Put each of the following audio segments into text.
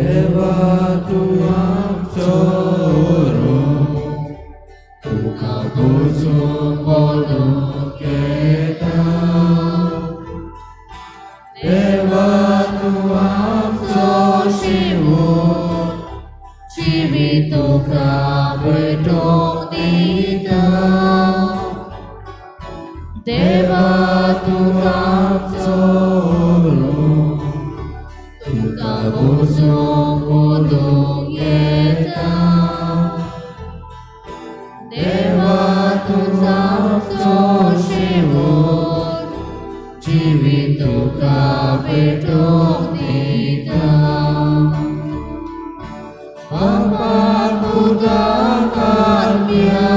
देवा तूं आमचो तुका पुजूंक बोलूंक येता देवा तूं आमचो शिवो जिवीत तुका भेटोंक दिता देवा तूं आमचो तुका पुजूंक बोलूंक येता देवा तूं आमचो शिवो जिवीत तुका भेटोंक दिता बाबा खुदा कार्या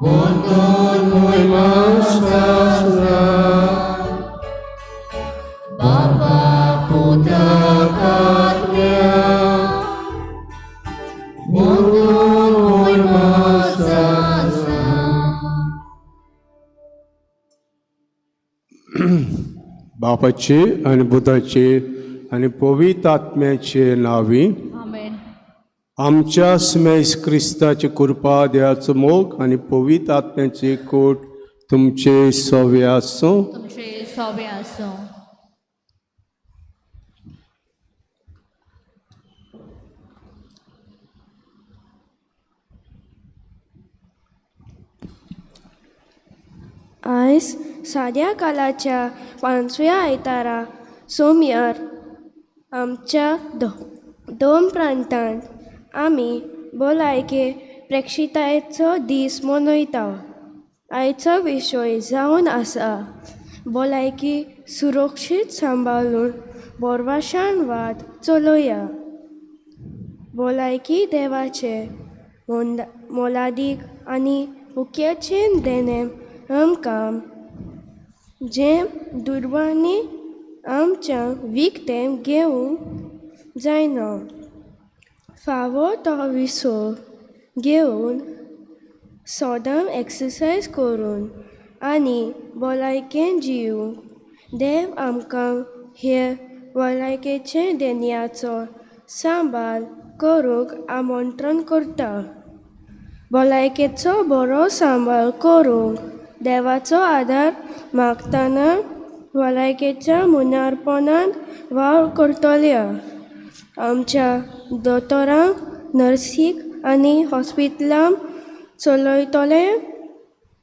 बोलून महिमा शास्त्रा बाबा खुदा कार्या बोलून महिमा शास्त्रा बापाचे आणि बुधाचे आणि पवित्र आत्म्याचे नावी आमेन. आमच्या स्मेस क्रिस्ताची कृपा देवाचो मोग आणि पवित्र आत्म्याचे कोट तुमचे सवे आसो. तुमचे सवे आसो. आयज साद्या कालाच्या 5व्या आयतारा सोमयार आमच्या दोन प्रांतांत आमी भलायके प्रेक्षितायेचो दीस मनयता. आयचो विशय जावन आसा भलायकी सुरक्षीत सांबाळून बोरवाशान वाद चलोवया. भलायकी देवाचे मोलादीक आनी उक्याचें देणें आमकां जें दुर्बांनी आमच्या विकतें घेवंक जायना. फावो तो विसो घेवन सोदां एक्सरसायज करून आनी भलायकेन जिवंक देव आमकां हे भलायकेचे देण्याचो सांबाळ करूंक आमंत्रण करता. भलायकेचो बरो सांबाळ करूंक देवाचो आदार मागतना भलायकेच्या मुनारपणान वावर करतल्या. आमच्या दोतोरांक नर्सीक आनी हॉस्पिटलां चलयतले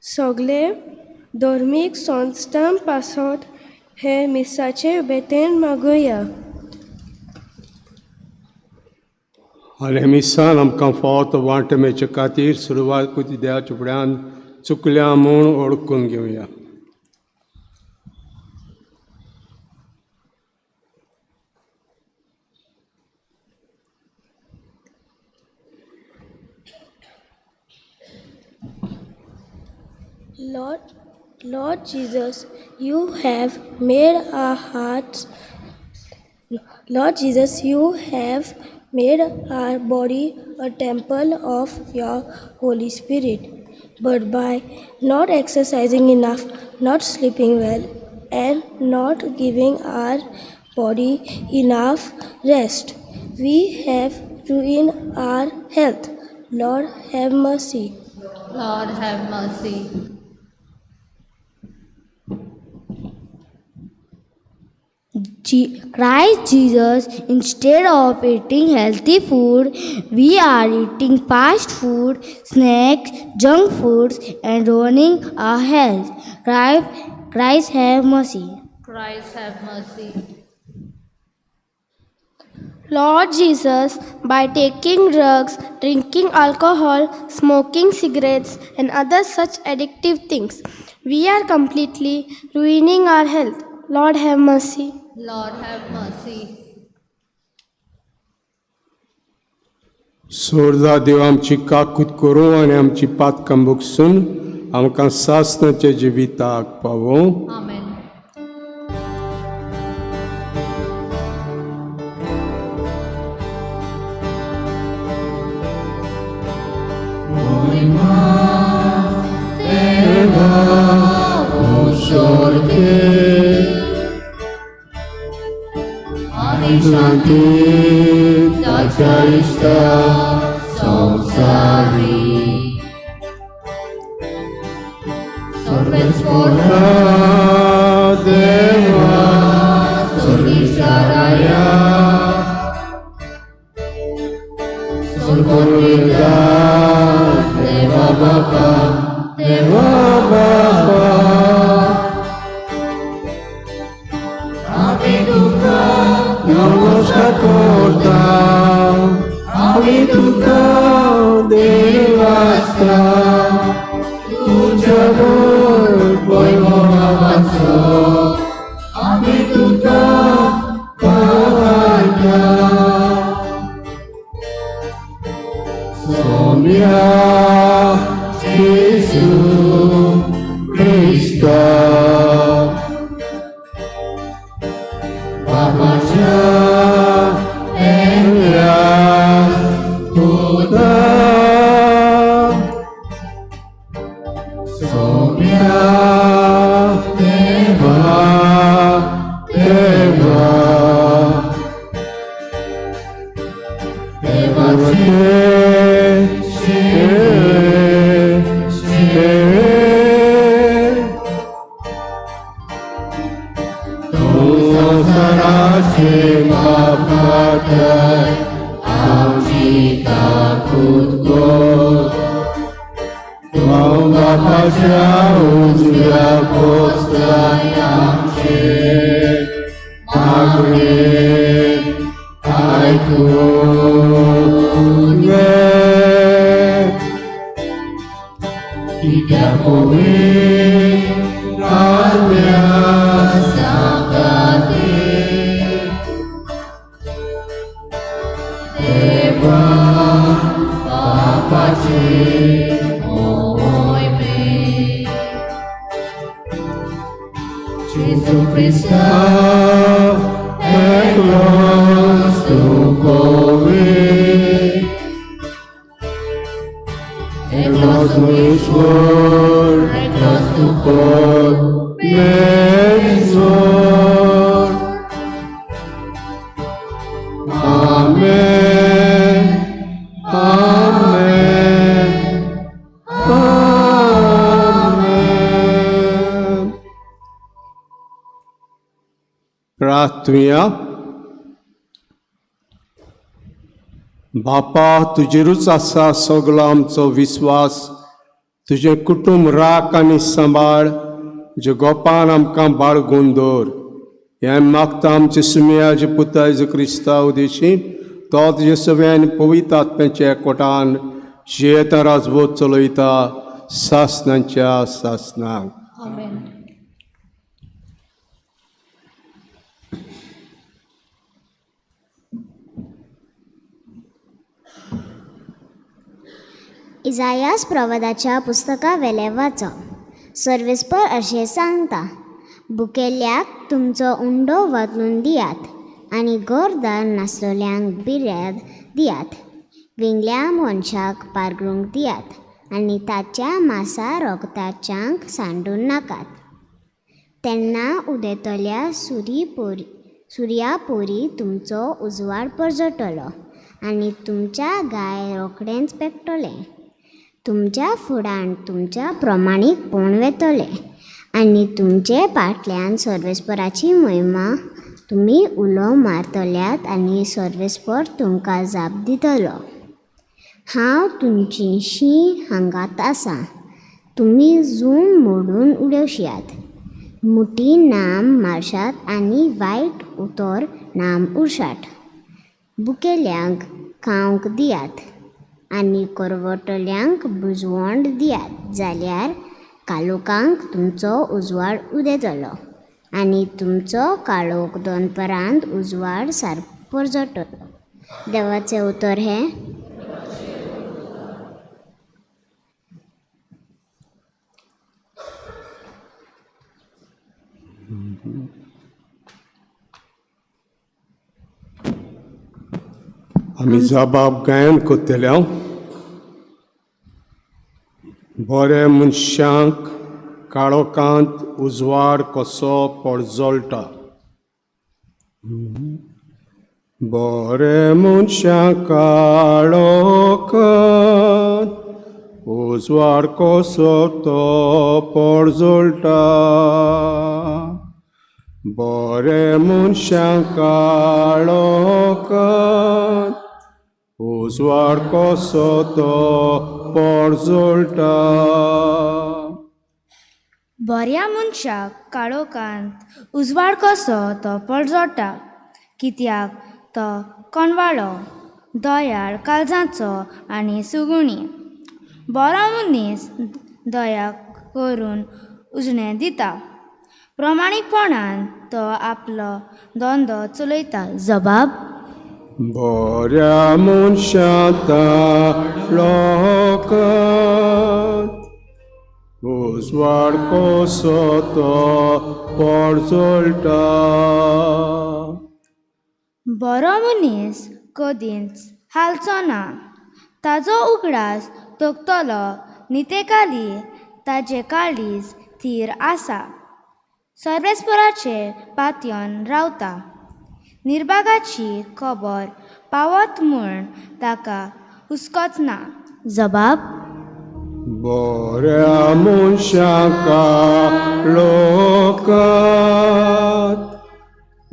सगळे धर्मीक संस्थां पासत हे मिसाचे बेतेन मागुया. आनी मिसान आमकां फावत वांटमेचे खातीर सुरवात कोती देवाच्या फुड्यान चुकल्या म्हूण ओळखून घेवया. Lord Jesus, you have made our hearts. Lord Jesus, you have made our body a temple of your Holy Spirit. But by not exercising enough, not sleeping well, and not giving our body enough rest, we have ruined our health. Lord, have mercy. Lord, have mercy. Christ Jesus, instead of eating healthy food, we are eating fast food, snacks, junk foods, and ruining our health. Christ have mercy. Christ, have mercy. Lord Jesus, by taking drugs, drinking alcohol, smoking cigarettes, and other such addictive things, we are completely ruining our health. Lord, have mercy. Lord, have mercy. सोर्दा देव आमची काकूत करूं आनी आमची पातकां भोगसून आमकां सासणाच्या जिविताक पावों. Amen. आणि विश्रांती ताच्या इष्टा संसारी सर्वेस्परा देवा सर्वेश्वराया सर्ववेदा देवा बापा आम्ही तुका नमस्कार करता आम्ही तुका देवास्ता तुझ्या वैभवाचो आम्ही तुका पाहता सौम्या येशू ख्रिस्ता बाबाच्या प्रेमया होता सौम्या देवा देवा देवाचे बापाच्या उजव्या पोचताय आमचे मागणे ऐकून घे कित्या पवित्र आत्म्या सांगाते देवा बापाचे Jesus Christ, close to glory, close to His word, close to God, His word. Amen. Amen. Amen. प्रार्थूया. बापा, तुजेरूच आसा सगलो आमचो विश्वास. तुजें कुटुंब राख आनी सांबाळ, जे गोपान आमकां बाळगून दवर. हें मागता आमचे सुमयाचे पुता जेजू क्रिस्ता उदेशी तो तुजे सगळ्यान पवित्र आत्म्याच्या एकवटान जियेता राजभोग चलयता सासणांच्या सासणाक. Amen. इजायास प्रवादाच्या पुस्तका वेले वाचो. सर्वेस्पर अशें सांगता, भुकेल्ल्याक तुमचो उंडो वाटून दियात आनी घरदार नासलेल्यांक बिर्याद दियात. विंगल्या मनशाक पारगरूंक दियात आनी ताच्या मासा रोगताच्यांक सांडून नाकात. तेन्ना उदेतल्या सुर्या पोरी तुमचो उजवाड परजटलो आनी तुमच्या गाय रोखडेंच पेकटले. तुमच्या फुडान तुमच्या प्रमाणीकपण वेतले आनी तुमचे फाटल्यान सर्वेस्पराची महिमा तुमी उलो मारतल्यात आनी सर्वेस्पर तुमकां जाप दितलो. हांव तुमची शीं हांगात आसा. तुमी जून मोडून उडोवश्यात. मुठी नाम मारशात आनी वायट उतर नाम उरशात. भुकेल्यांक खावंक दियात आनी करवटल्यांक बुजवण दियात. जाल्यार काळोखांक तुमचो उजवाड उदेतलो आनी तुमचो काळोख दनपरांत उजवाड सारको परजटलो. देवाचें उतर हें. आमी जबाब गायन करतले. बरे मनशांक काळोखांत उजवाड कसो पडजोळटा. बरे मनशां काळोखांत उजवाड कसो तो पडजोळटा. बरे मनशां काळोखांत उजवाड कसो तो पडजोळटा. बऱ्या मनशाक काळोखांत उजवाड कसो तो पडजोडटा. कित्याक तो कोणवाळो, दयाळ काळजाचो आनी सुगुणी. बरो मनीस दया करून उजळें दिता. प्रमाणीकपणान तो आपलो धंदो चलयता. जबाब. बऱ्या मनशां काळोखांत उजवाड कसो तो पडजोळटा. बरो मनीस कधीच हालचो ना. ताजो उगडास तोखतलो नितेकाली ताजे काळीज थीर आसा. सर्वेस्पराचे पातयेवन रावता. निर्भागाची खबर पावत म्हूण ताका हुस्कोच ना. जबाब. बऱ्या मनशां काळोखांत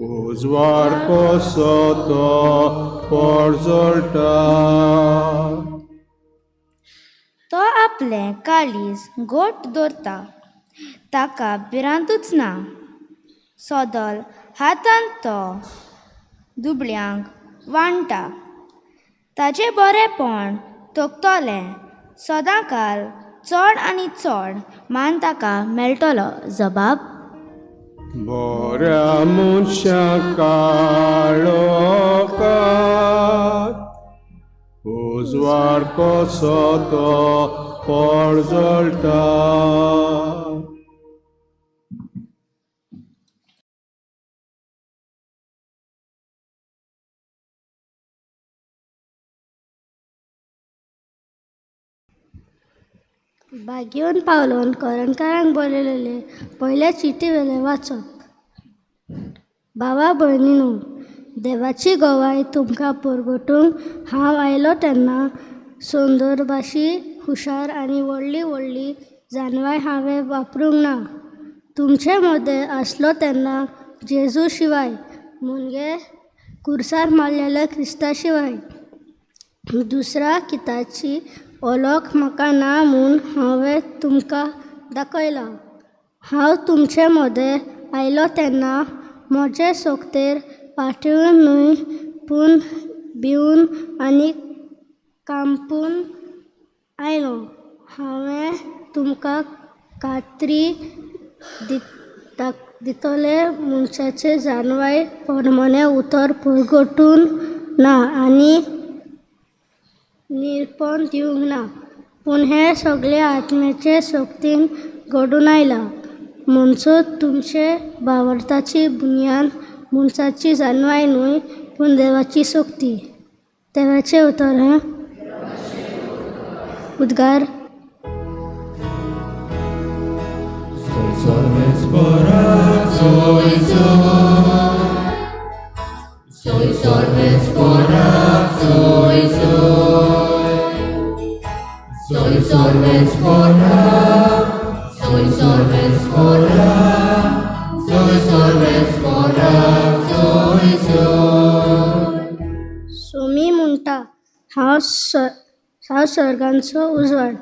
उजवाड कसो तो पडजोळटा. तो आपलें काळीज गोट दवरता. ताका भिरांतूच ना. सोदल हातांत तो दुबळ्यांक वांडटा. ताजें बरेंपण तोखतलें सदांकाल चड आनी चड मान ताका मेळटलो. जबाब. बऱ्या मनशां काळोखांत उजवाड कसो तो पडजोळटा. बागेवन पावलोन कोरणकारांक बरयलेले पयले चिटी वेले वाचप. भावा भयणीनो, देवाची गोवाय तुमकां परगटूंक हांव आयलो तेन्ना सोंदरबाशी हुशार आनी व्हडली व्हडली जानवाय हांवें वापरूंक ना. तुमचे मदें आसलो तेन्ना जेजू शिवाय, मुणगे कुर्सार मारलेल्या क्रिस्ता शिवाय दुसऱ्या किताची वळख म्हाका ना म्हूण हांवें तुमकां दाखयला. हांव तुमचे मदें आयलो तेन्ना म्हजे सोकतेर पाठवून न्हय पूण भिवून आनी कांपून आयलो. हांवें तुमकां खात्री दितले मनशाचे जानवाय परमणे उतर परगटून ना आनी निरपण दिवंक ना. पूण हें सगळें आत्म्याचे सोक्तीन घडून आयलां. म्हणसो तुमचे भावार्थाची बुनयाद मनशाची जानवाय न्हय पूण देवाची सोक्ती. देवाचें उतर. उद्गार. सोमी म्हणटा, हांव स्वर्गांचो उजवाड.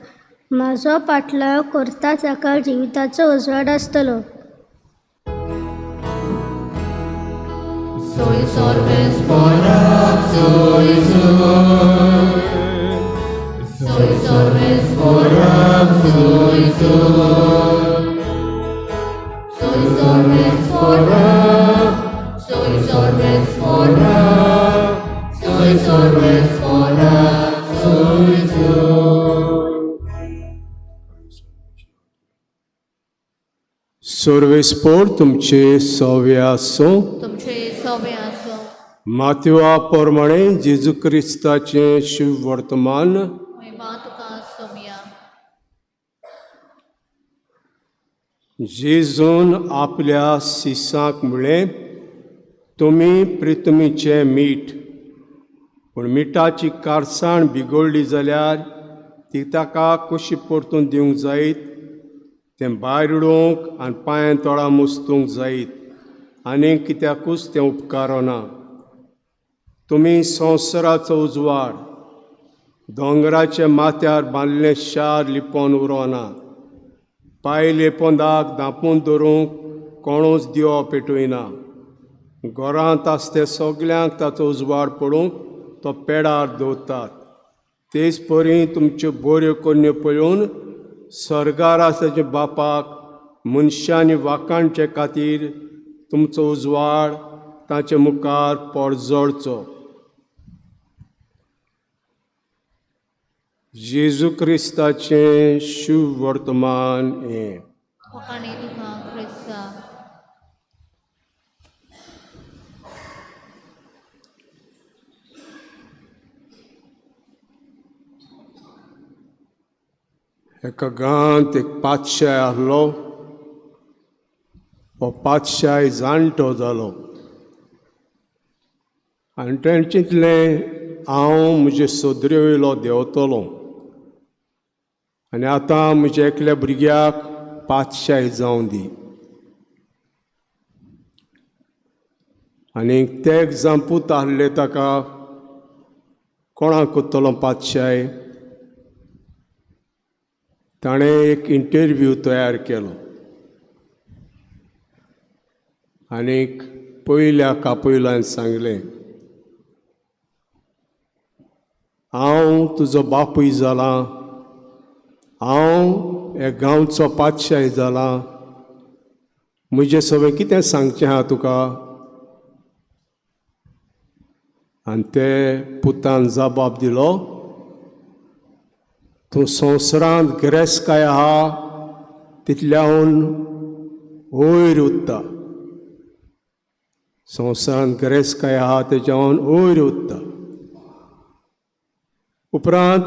म्हाजो पाटलाव करता ताका जिविताचो उजवाड आसतलो. सर्वेस्पोर तुमचे सवे आसूं. तुमचे सवे आसूं. मातवा प्रमाणे जेजू क्रिस्ताचें शुभ वर्तमान. महिमा तुका सोमया. जेजून आपल्या शिसांक म्हळें, तुमी प्रितमीचें मीठ. पूण मिठाची कारसाण बिगडली जाल्यार ती ताका कशी परतून दिवंक जायत तें भायर उडोवंक आनी पांयां तळां मुस्तूंक जायत, आनीक कित्याकूच तें उपकारना. तुमी संवसाराचो उजवाड दोंगराच्या माथ्यार बांदलें शार लिपोवन उरोना. पायले पोंदाक धांपून दवरूंक कोणूच दिवो पेटयना. घरांत आसते सगल्यांक ताचो उजवाड पडूंक तो पेडार दवरतात. तेच परी तुमच्यो बऱ्यो कन्यो पळोवन सर्गार आसाच्या बापाक मनशांनी वाखाणचे खातीर तुमचो उजवाड ताचे मुखार पडजळचो. जेजू क्रिस्ताचें शुभ वर्तमान हें. फकाणी तुका क्रिस्ता. एका गांवांत एक पातशाय आहलो. हो पातशाय जाणटो जालो आनी ताणें चिंतलें हांव म्हजे सदरे वयलो देंवतलों आनी आतां म्हज्या एकल्या भुरग्याक पातशाय जावं दी. आनी ते जांपूत आहले ताका कोणाक कोत्तलो पातशाय. ताणें एक इंटरव्यू तयार केलो आनीक पयल्या कापयलान सांगलें हांव तुजो बापूय जालां, हांव ह्या गांवचो पातशाय जालां, म्हजें सगळें कितें सांगचें आहा तुका. आनी ते पुतान जबाब दिलो तूं संवसारांत गिरेस्तकाय आहा तितल्याहून वयर उत्ता. संवसारांत गिरेस्तकाय आहा तेज्याहून वयर उत्ता. उपरांत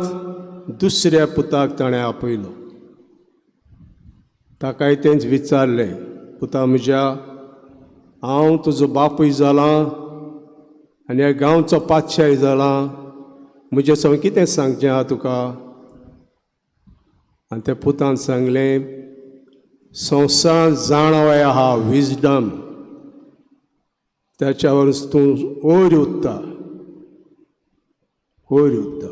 दुसऱ्या पुताक ताणें आपयलो. ताकाय तेंच विचारलें पुता म्हज्या हांव तुजो बापूय जालां आनी ह्या गांवचो पातशाय जालां, म्हजें सगळें कितें सांगचें आहा तुका. आनी त्या पुतान सांगलें संवसारांत जाणवाय आहा विजडम त्याच्या वरस तूं वयर उत्ता, वयर उत्ता.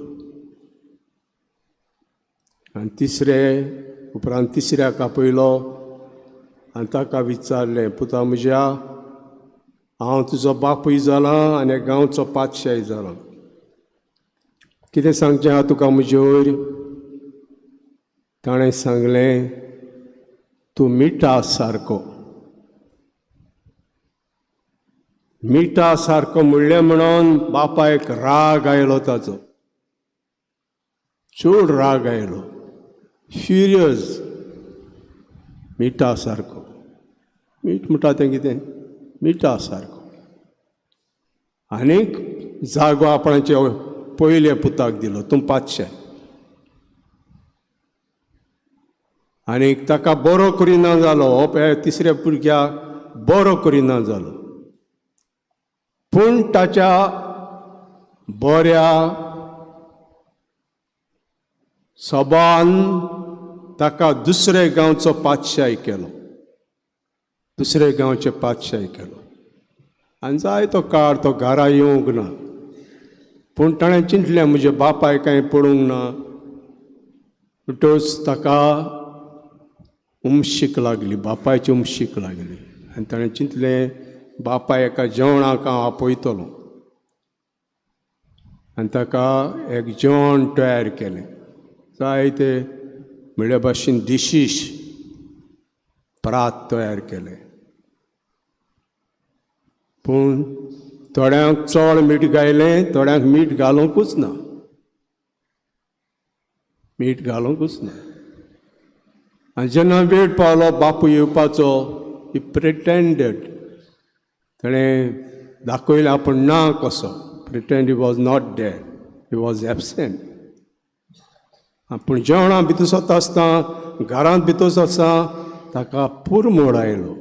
आनी उपरांत तिसऱ्याक आपयलो आनी ताका विचारलें पुता म्हज्या हांव तुजो बापूय जालां आनी गांवचो पातशाय जालां, कितें सांगचें आहा तुका म्हजे वयर. ताणें सांगलें तूं मिठा सारको. मिठा सारको म्हणलें म्हणून बापायक राग आयलो ताचो, चड राग आयलो, फ्युरियस. मिठा सारको, मीठ म्हणटा तें कितें, मिठा सारको. आनीक जागो आपणाच्या पयल्या पुताक दिलो तूं पातशाय. आनीक ताका बरो करिना जालो, हो तिसऱ्या भुरग्याक बरो करिना जालो. पूण ताच्या बऱ्या सभावान ताका दुसऱ्या गांवचो पातशाय केलो, दुसऱ्या गांवचे पातशाय केलो. आनी जाय तो काळ तो घरा येवंक ना. पूण ताणें चिंतलें म्हज्या बापाय कांय पडूंक ना. म्हणटच ताका उमशीक लागली, बापायची उमशीक लागली. आनी ताणें चिंतलें बापाय एका जेवणाक हांव आपयतलो. आनी ताका एक जेवण तयार केलें. जायते म्हणल्या भाशेन डिशीश प्रात तयार केले. पूण थोड्यांक चड मीठ घायलें, थोड्यांक मीठ घालूंकूच ना, मीठ घालूंकूच ना. आनी जेन्ना वेळ पावलो बापूय येवपाचो, ही प्रिटेंडेड, ताणें दाखयलें आपूण ना कसो. Pretend he was not dead, he was absent. पूण जेवणां भितर वता आसता, घरांत भितर आसता ताका पुरमोड आयलो,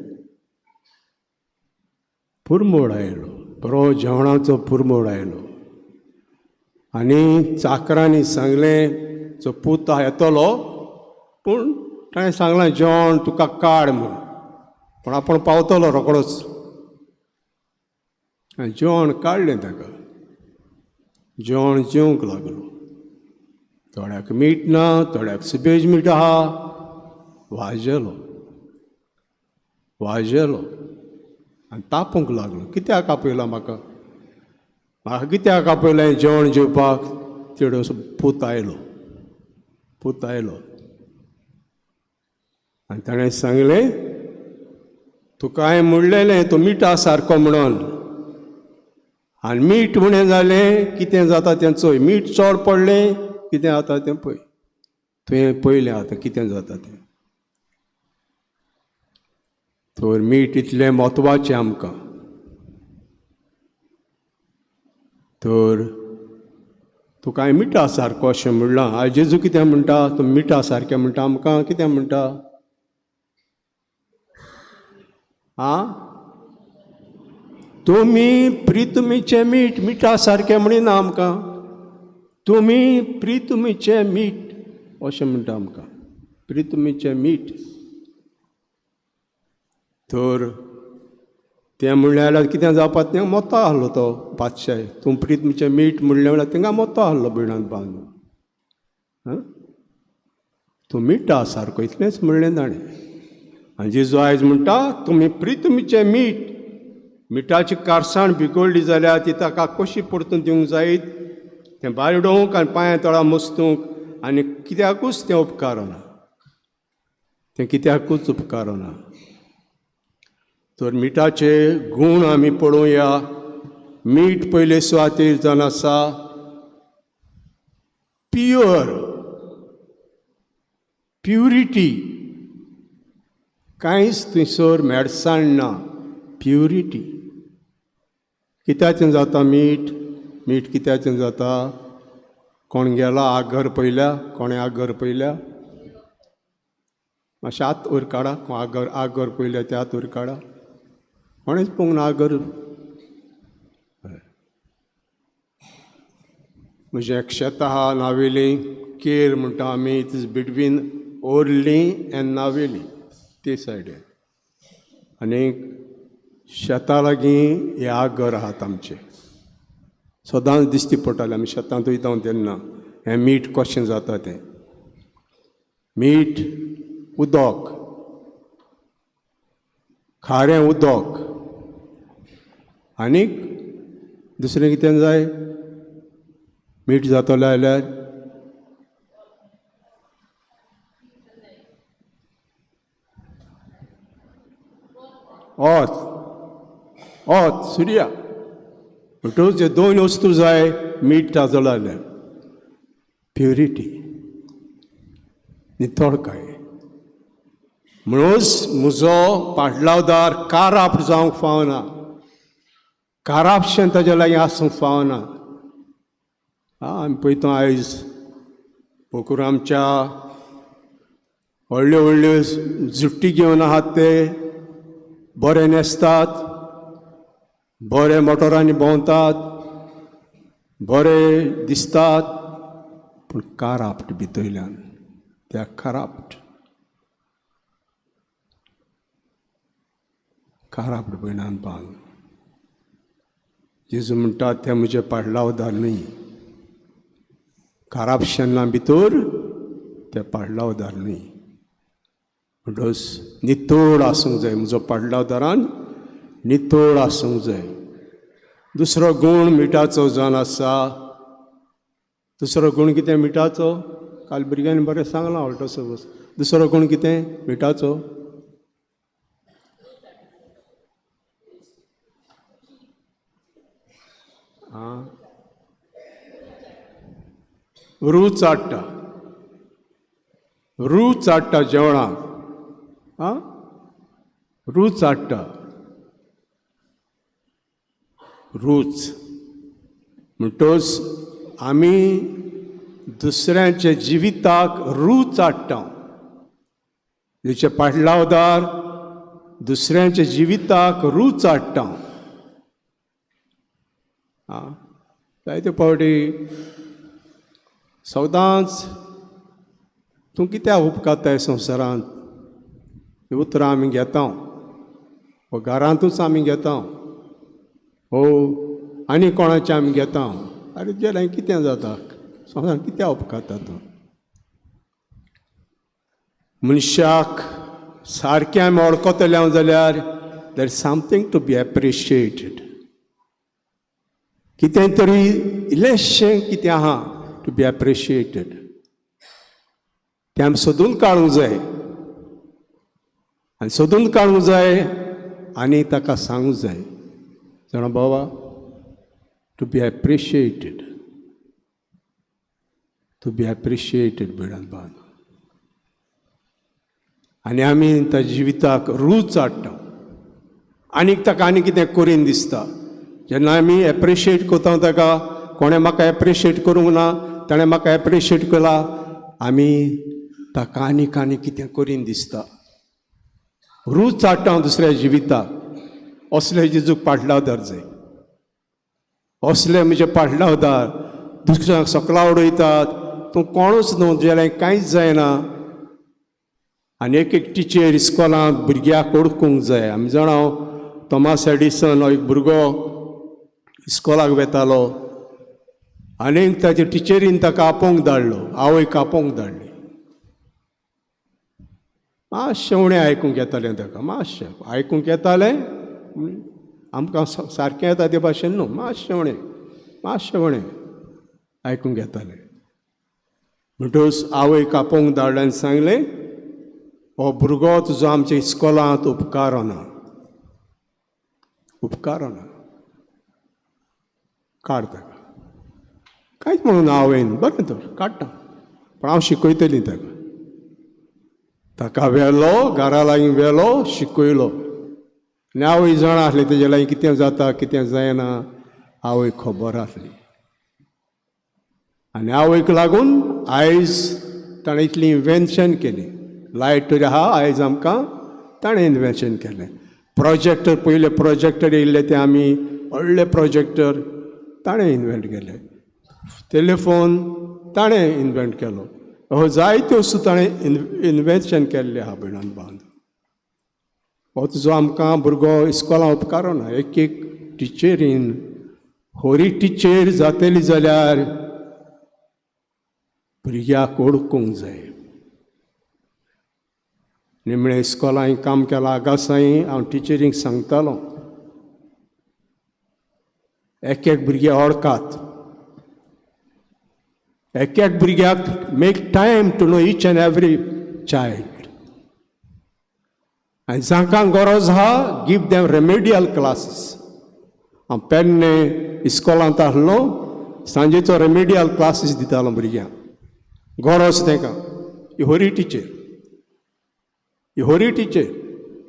पुरमोड आयलो, बरो जेवणाचो पुरमोड आयलो. आनी चाकरांनी सांगलें जो पूत येतलो पूण ताणें सांगलें जेवण तुका काड म्हूण पूण आपूण पावतलो रोकडोच आनी जेवण काडलें ताका जेवण जेवंक लागलो थोड्याक मीठ ना थोड्याक सुबेज मीठ आहा वाजेलो आनी तापूंक लागलो कित्याक आपयला म्हाका कित्याक आपयलें जेवण जेवपाक चेडूं पूत आयलो आनी ताणें सांगलें तुका हांवें म्हणलेलें तूं मिठा सारको म्हणून आनी मीठ म्हणें जालें कितें जाता तें चोय मीठ चड पडलें कितें जाता तें पळय तुवें पयलें आतां कितें जाता तें तर मीठ इतलें म्हत्वाचें आमकां तर तुका हांवें मिठा सारको अशें म्हणलां आज जेजू कितें म्हणटा तूं मिठा सारकें म्हणटा आमकां कितें म्हणटा तुमी प्रितुमीचें मीठ मिठा सारकें म्हणिना आमकां तुमी प्रितुमीचें मीठ अशें म्हणटा आमकां प्रितुमीचें मीठ तर तें म्हणलें जाल्यार कितें जावपाक तें मोतो आहलो तो बादशाह तूं प्रितुमीचें मीठ म्हणलें म्हळ्यार तेंकां मोतो आहलो बिणान बांदून तूं मिठा सारको इतलेंच म्हणलें ताणें आनी जेजू आयज म्हणटा तुमी प्रितुमीचें मीठ मिठाची कारसाण बिगडली जाल्यार ती ताका कशी परतून दिवंक जायत तें बायडोवंक आनी पांयां तळा मस्तूंक आनी कित्याकूच तें उपकारना तें कित्याकूच उपकारना तर मिठाचे गूण आमी पळोवया मीठ पयले सुवातेर जावन आसा प्युरिटी कांयच थंयसर मेडसाण ना प्युरिटी कित्याचें जाता मीठ कित्याचें जाता कोण गेला आगर पयल्या कोणें आगर पयल्या मातशें आत वयर काडा आगर पयल्या त्या आत वयर काडा कोणेंच पळोवंक ना आगर म्हजें एक शेत आहा नावेली केर म्हणटा आमी it is between Orlim and Navelim ते सायडीन आनीक शेतां लागीं हे आगर आहात आमचे सदांच दिश्टी पडटालें आमी शेतांत वयता तेन्ना हें मीठ कशें जाता तें मीठ उदक खारें उदक आनीक दुसरें कितें जाय मीठ जातलें जाल्यार ओत सुर्या म्हणटूच हे दोन वस्तू जाय मीठ जातलो जाल्यार प्युरिटी नितळकाय म्हणूच म्हजो पाटलावदार काराप जावंक फावना कारापशें ताजे लागीं आसूंक फावना आमी पळयता आयज पोकुरामच्या व्हडल्यो व्हडल्यो जुट्टी घेवन आहात ते बरे न्हेसतात बरे मोटरांनी भोंवतात बरे दिसतात पूण काराप्ट भितरल्यान त्या काराप्ट भयणान पांग जेजू म्हणटा ते म्हजे पाडलावदार न्ही कारापशेन्ना भितर ते पाडलावदार न्ही म्हणटच नितळ आसूंक जाय म्हजो पाडलावदारान नितळ आसूंक जाय दुसरो गूण मिठाचो जावन आसा दुसरो गूण कितें मिठाचो काल भुरग्यांनी बरें सांगलां ऑल्टोसो दुसरो गूण कितें मिठाचो रूच हाडटा जेवणाक रूच हाडटा रूच म्हणटच आमी दुसऱ्यांच्या जिविताक रूच हाडटा जेचे पाटलावदार दुसऱ्यांच्या जिविताक रूच हाडटा जायते फावटी सदांच तूं कित्याक उपकारताय संवसारांत ही उतरां आमी घेता हो घरांतूच आमी घेता हो आनी कोणाचें आमी घेता आरे जाल्यार कितें जाता संवसारांत कित्याक उपकारता तूं मनशाक सारकें आमी वळखतले जाल्यार there is something to be appreciated कितें तरी इल्लेंशें कितें आहा टू बी एप्रिशिएटेड तें आमी सोदून काडूंक जाय आनी सोदून काडूंक जाय आनी ताका सांगूंक जाय जाणा बाबा टू बी एप्रिशिएटेड भिडान बान आनी आमी ताच्या जिविताक रूच हाडटा आनीक ताका आनी कितें कोरीन दिसता जेन्ना आमी एप्रिशिएट करता ताका कोणें म्हाका एप्रिशिएट करूंक ना ताणें म्हाका एप्रिशिएट केला आमी ताका आनीक कितें कोरीन दिसता रूच हाडटा दुसऱ्या जिविताक असले जेजूक पाटलावदार जाय असले म्हणजे पाटलावदार दुसऱ्यांक सकला उडयतात तूं कोणूच न्हू जाल्यार कांयच जायना आनी एक टिचर इस्कॉलांत भुरग्याक ओळखूंक जाय आमी जाणा थॉमस एडिसन हो एक भुरगो इस्कॉलाक वेतालो आनीक ताच्या टिचरीन ताका आपोवंक धाडलो आवयक आपोवंक धाडली मातशें उणें आयकूंक येतालें ताका मातशें आयकूंक येतालें आमकां सारकें येता ते भाशेन न्हू मातशें उणें आयकूंक येतालें म्हणटूच आवयक आपोवंक धाडलें आनी सांगलें हो भुरगो तुजो आमच्या इस्कॉलांत उपकाराना काड ताका कांयच म्हणून आवयन बरें तर काडटा पण हांव शिकयतलीं ताका व्हेलो घरा लागीं व्हेलो शिकयलो आनी आवय जाणा आसली तेजे लागीं कितें जाता कितें जायना आवय खबर आसली आनी आवयक लागून आयज ताणें इतलीं इन्वेन्शन केलीं लायट आहा आयज आमकां ताणें इन्वेन्शन केलें प्रोजेक्टर पयले प्रोजेक्टर येयल्ले ते आमी व्हडले प्रोजेक्टर ताणें इन्वेंट केले टेलिफोन ताणें इन्वेंट केलो हो जायत्यो वस्तू ताणें इन्वेन्शन केल्ले आहा भिणान बांद हो तुजो आमकां भुरगो इस्कॉलां उपकारना एक टिचरीन होरी टिचर जातली जाल्यार भुरग्याक ओळखूंक जाय निमणे इस्कॉलांत काम केलां आगासाई हांव टिचरींक सांगतालो एक भुरगे ओळखात एक भुरग्याक make time to know each and every child आनी जांकां गरज आहा गिव देम रेमेडियल क्लासीस हांव पेडणे इस्कॉलांत आसलो सांजेचो रेमेडियल क्लासीस दितालो भुरग्यांक गरज तांकां ही होरी टिचर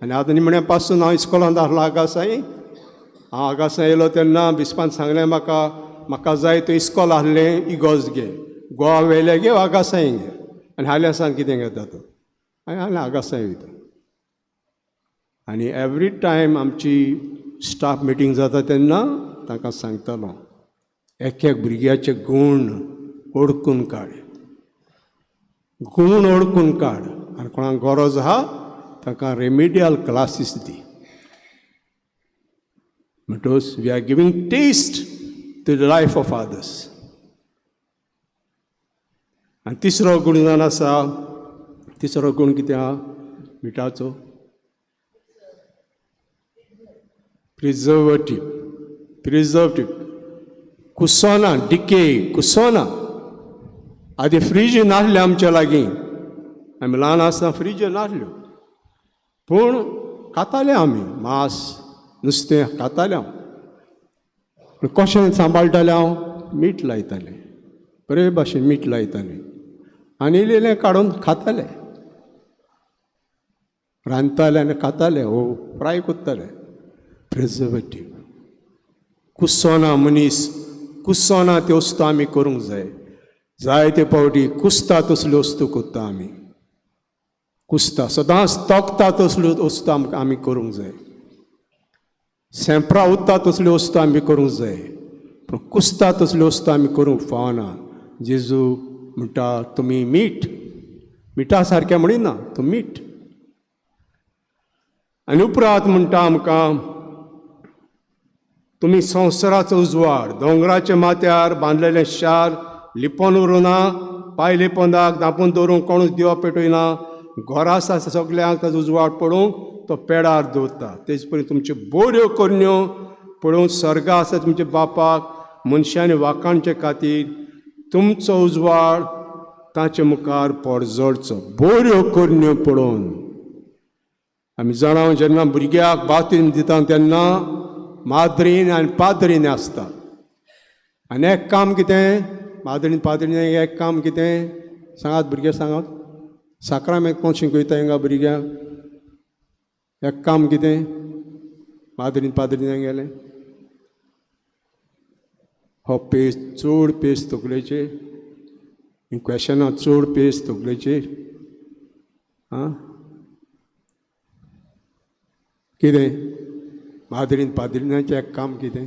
आनी आतां निमण्या पासून हांव इस्कॉलांत आसलो आगासाई हांव आगासा येयलो तेन्ना बिस्पान सांगलें म्हाका जाय तो इस्कॉल आहलें इगोज घे गोवा वेले गे आगासाई घे आनी हाल्या सांग कितें घेता तो हांवें हाल्या आगासाई वयता आनी एवरी टायम आमची स्टाफ मिटींग जाता तेन्ना तांकां सांगतालो एक भुरग्याचे गूण ओळखून काड आनी कोणाक गरज आहा ताका रेमेडियल क्लासीस दी म्हणटूच we are giving taste to the life of others आनी तिसरो गूण जावन आसा तिसरो गूण कितें आहा मिठाचो प्रिजर्वेटीव कुसोना डिके कुसोना आदी फ्रीज नासले आमच्या लागीं आमी ल्हान आसतना फ्रीज नासल्यो पूण खाताले आमी मांस नुस्तें खाताले हांव कशें सांबाळटालें हांव मीठ लायतालें बरे भाशेन मीठ लायतालें आनी इल्लें काडून खातालें रांदताले आनी खाताले वो फ्राय कोत्ताले प्रिजर्वेटीव कुसोना मनीस कुसोना त्यो वस्तू आमी करूंक जाय जायते फावटी कुसता तसल्यो वस्तू कोत्ता आमी कुसता सदांच तोखता तसल्यो वस्तू आमी करूंक जाय सेंपरा उत्ता तसल्यो वस्तू आमी करूंक जाय पूण कुसता तसल्यो वस्तू आमी करूंक फावना जेजू म्हणटा तुमी मिठा सारकें म्हणिना तूं मीठ. आनी उपरांत म्हणटा आमकां तुमी संवसाराचो उजवाड, दोंगराच्या माथ्यार बांदलेलें शार लिपोवन उरूना, पायले पोंदाक धांपून दवरूंक कोणूच दिवो पेटयना, घोरां आसा सगल्यांक ताजो उजवाड पडोवंक तो पेडार दवरता. तेजे पयलीं तुमच्यो बऱ्यो करण्यो पळोवन स्वर्गा आसा तुमच्या बापाक मनशांनी वाखाणचे खातीर तुमचो उजवाड ताचे मुखार परजोडचो. बऱ्यो करण्यो पळोवन आमी जाणां जेन्ना भुरग्याक बातीम दिता तेन्ना माद्रीन आनी पाद्रीन आसता. आनी एक काम कितें, माद्रीन पाद्रीन एक काम कितें सांगात भुरगे सांगात. साक्रामेंत कोण शिकयता हिंगा भुरग्यांक? एक काम कितें माद्रीन पाद्रीन गेलें? हो पेज चड पेज तकलेचेर, ही क्वेशनां चड पेज तकलेचेर. आं कितें माद्रीन पाद्रीनाचें एक काम कितें?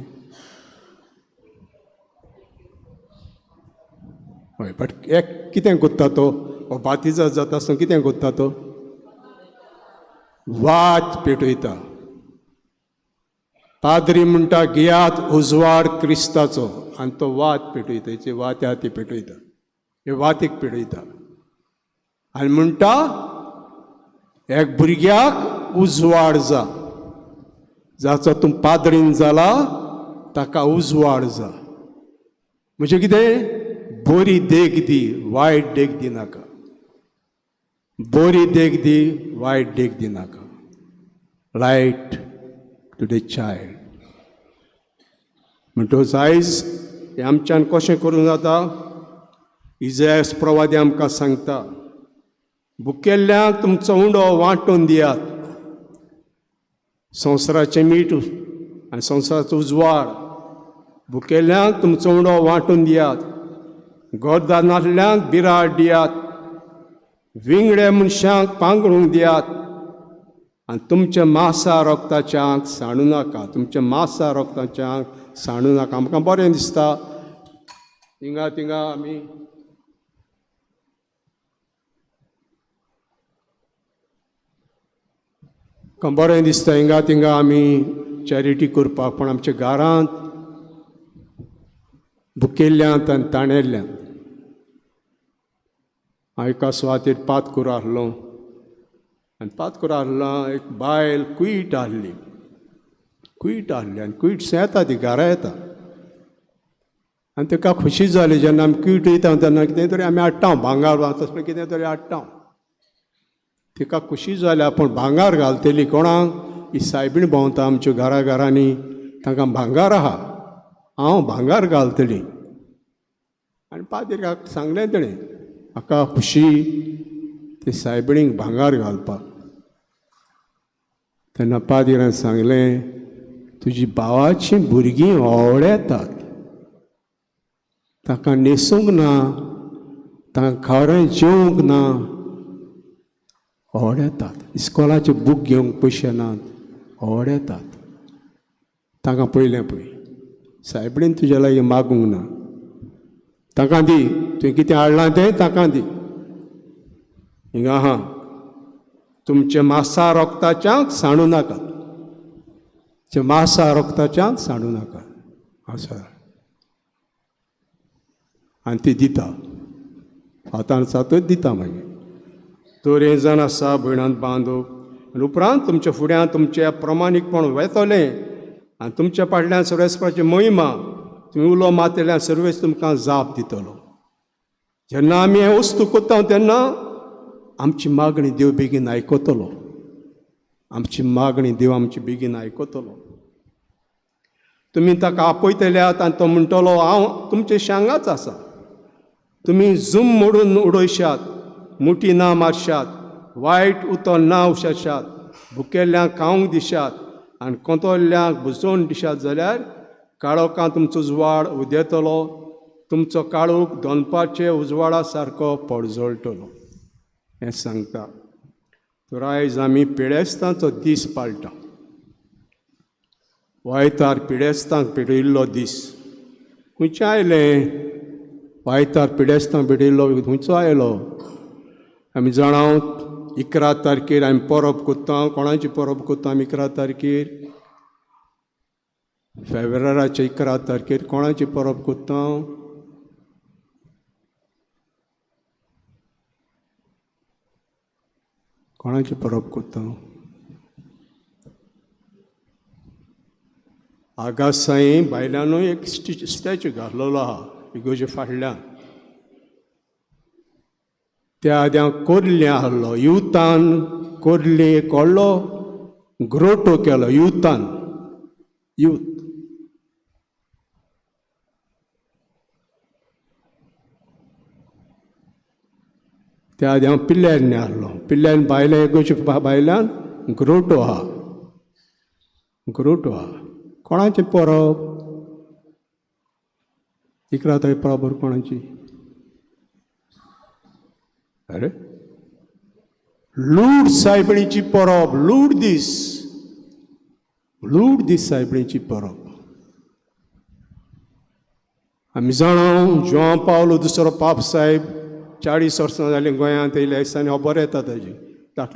हय, बट एक कितें कोत्ता तो? हो बातिजा जाता आसतना कितें कोत्ता तो? वात पेटयता. पाद्री म्हणटा गियात उजवाड क्रिस्ताचो, आनी तो वात पेटयता. हेचे वात आहा ती पेटयता, हे वातीक पेटयता. आनी म्हणटा एक भुरग्याक उजवाड जाचो तूं पाद्रीन जाला ताका उजवाड जा. म्हणजे कितें? बरी देख दी, वायट देख दिनाका. बरी देख दी, वायट देख दिनाका. Light to the child. म्हणटच आयज हें आमच्यान कशें करूं जाता? इजायास प्रवादी आमकां सांगता, भुकेल्ल्यांक तुमचो उंडो वांटून दियात. संवसाराचें मीठ आनी संवसाराचो उजवाड, भुकेल्ल्यांक तुमचो उंडो वांटून दियात. गोरदानांतल्यांक बिराड दियात. विंगडे मनशांक पांगरूंक दियात. आनी तुमच्या मांसा रोगताच्यांक सांडू नाका. तुमच्या मांसा रोगताच्यांक सांडू नाका. आमकां बरें दिसता हिंगा थिंगा आमी बरें दिसता हिंगा थिंगा आमी चॅरिटी करपाक, पूण आमच्या घरांत भुकेल्ल्यांत आनी ताणेल्ल्यांत. हांव एका सुवातेर पातकूर आहलो आनी पातकूर आहलो एक बायल कुयट आहली आनी कुयट येता ती घरा येता. आनी ताका खुशी जाली जेन्ना आमी कुयट वयता तेन्ना कितें तरी आमी हाडटा, भांगर तसलें कितें तरी हाडटा. तिका खुशी जाल्या पूण भांगर घालतली कोणाक? ही सायबीण भोंवता आमच्या घरांनी, तांकां भांगर आहा, हांव भांगर घालतली. आनी पाद्रीक सांगलें तेणें, म्हाका खुशी ते सायबिणीक भांगर घालपाक. तेन्ना पाद्रीन सांगलें, तुजी भावाची भुरगीं ओंवडेतात, ताका न्हेसूंक ना, तांकां खरें जेवंक ना, ओंवडेतात. इस्कोलाचे बूक घेवंक पयशे नात, ओंवडेतात. तांकां पयलें पळय, सायबिणीन तुज्या लागीं मागूंक ना, तांकां दी. तुवें कितें हाडलां तें तांकां दी. हिंगा आहा, तुमच्या मांसा रोगताच्यांक सांडू नाकात. तुमच्या मांसा रोगताच्यांक सांडू नाकात आसा. आनी ती दिता, हातान सातूच दिता. मागीर तोरें जाण आसा भयणांत बांदूक. आनी उपरांत तुमच्या फुड्यान तुमचें प्रमाणीकपण वेतोलें आनी तुमच्या फाटल्यान सर्वेस्पराची महिमा तुमी उलो मारतल्यान सर्वेस तुमकां जाप दितलो. जेन्ना आमी हे वस्तू कोत्ता तेन्ना आमची मागणी देव बेगीन आयकतलो. आमची मागणी देव आमची बेगीन आयकतलो. तुमी ताका आपयतल्यात आनी तो म्हणटलो, हांव तुमचे शांगाच आसा. तुमी झूम मोडून उडयशात, मुठी ना मारशात, वायट उतर ना उशाशात, भुकेल्ल्यांक खावंक दिशात आनी कोंतोल्ल्यांक बुजोवन दिशात जाल्यार काळोखांत तुमचो उजवाड उदेतलो. तुमचो काळोख दोनपारचे उजवाडा सारको पडजळटलो. हें सांगता. तर आयज आमी पिडेस्तांचो दीस पाळटा. वायतार पिडेस्तांक पेटयिल्लो दीस. खंयचें आयलें आयतार पिडेस्तां बिडिल्लो खुंयचो आयलो. आमी जाणाव 11 तारखेर आमी परब कोत्ता. कोणाची परब कोत्ता आमी 11 तारखेर? फेब्रुवाराच्या 11 तारखेर कोणाची परब कोत्ता? कोणाची परब कोत्ता? आगासाई बायलांनूय एक स्टॅच्यू घातलेलो आहा इगोजे फाटल्यान. त्या आद्या कोर्ले आहलो. युतान कोर्ले एक व्हडलो ग्रोटो केलो युतान. यूथ त्या आद्या पिल्ल्यान आहलो. पिल्ल्यान बायले एगोचे बायल्यान ग्रोटो आहा. ग्रोटो आहा. कोणाचें परब? 11 तारीख परब कोणाची? अरे लूड सायबणीची परब. लूड दीस सायबणीची परब. आमी जाणाव जोआं पावलो दुसरो पाप साहेब 40 वर्सां जालीं गोंयांत येयले. दिसांनी खबर येता ताजी.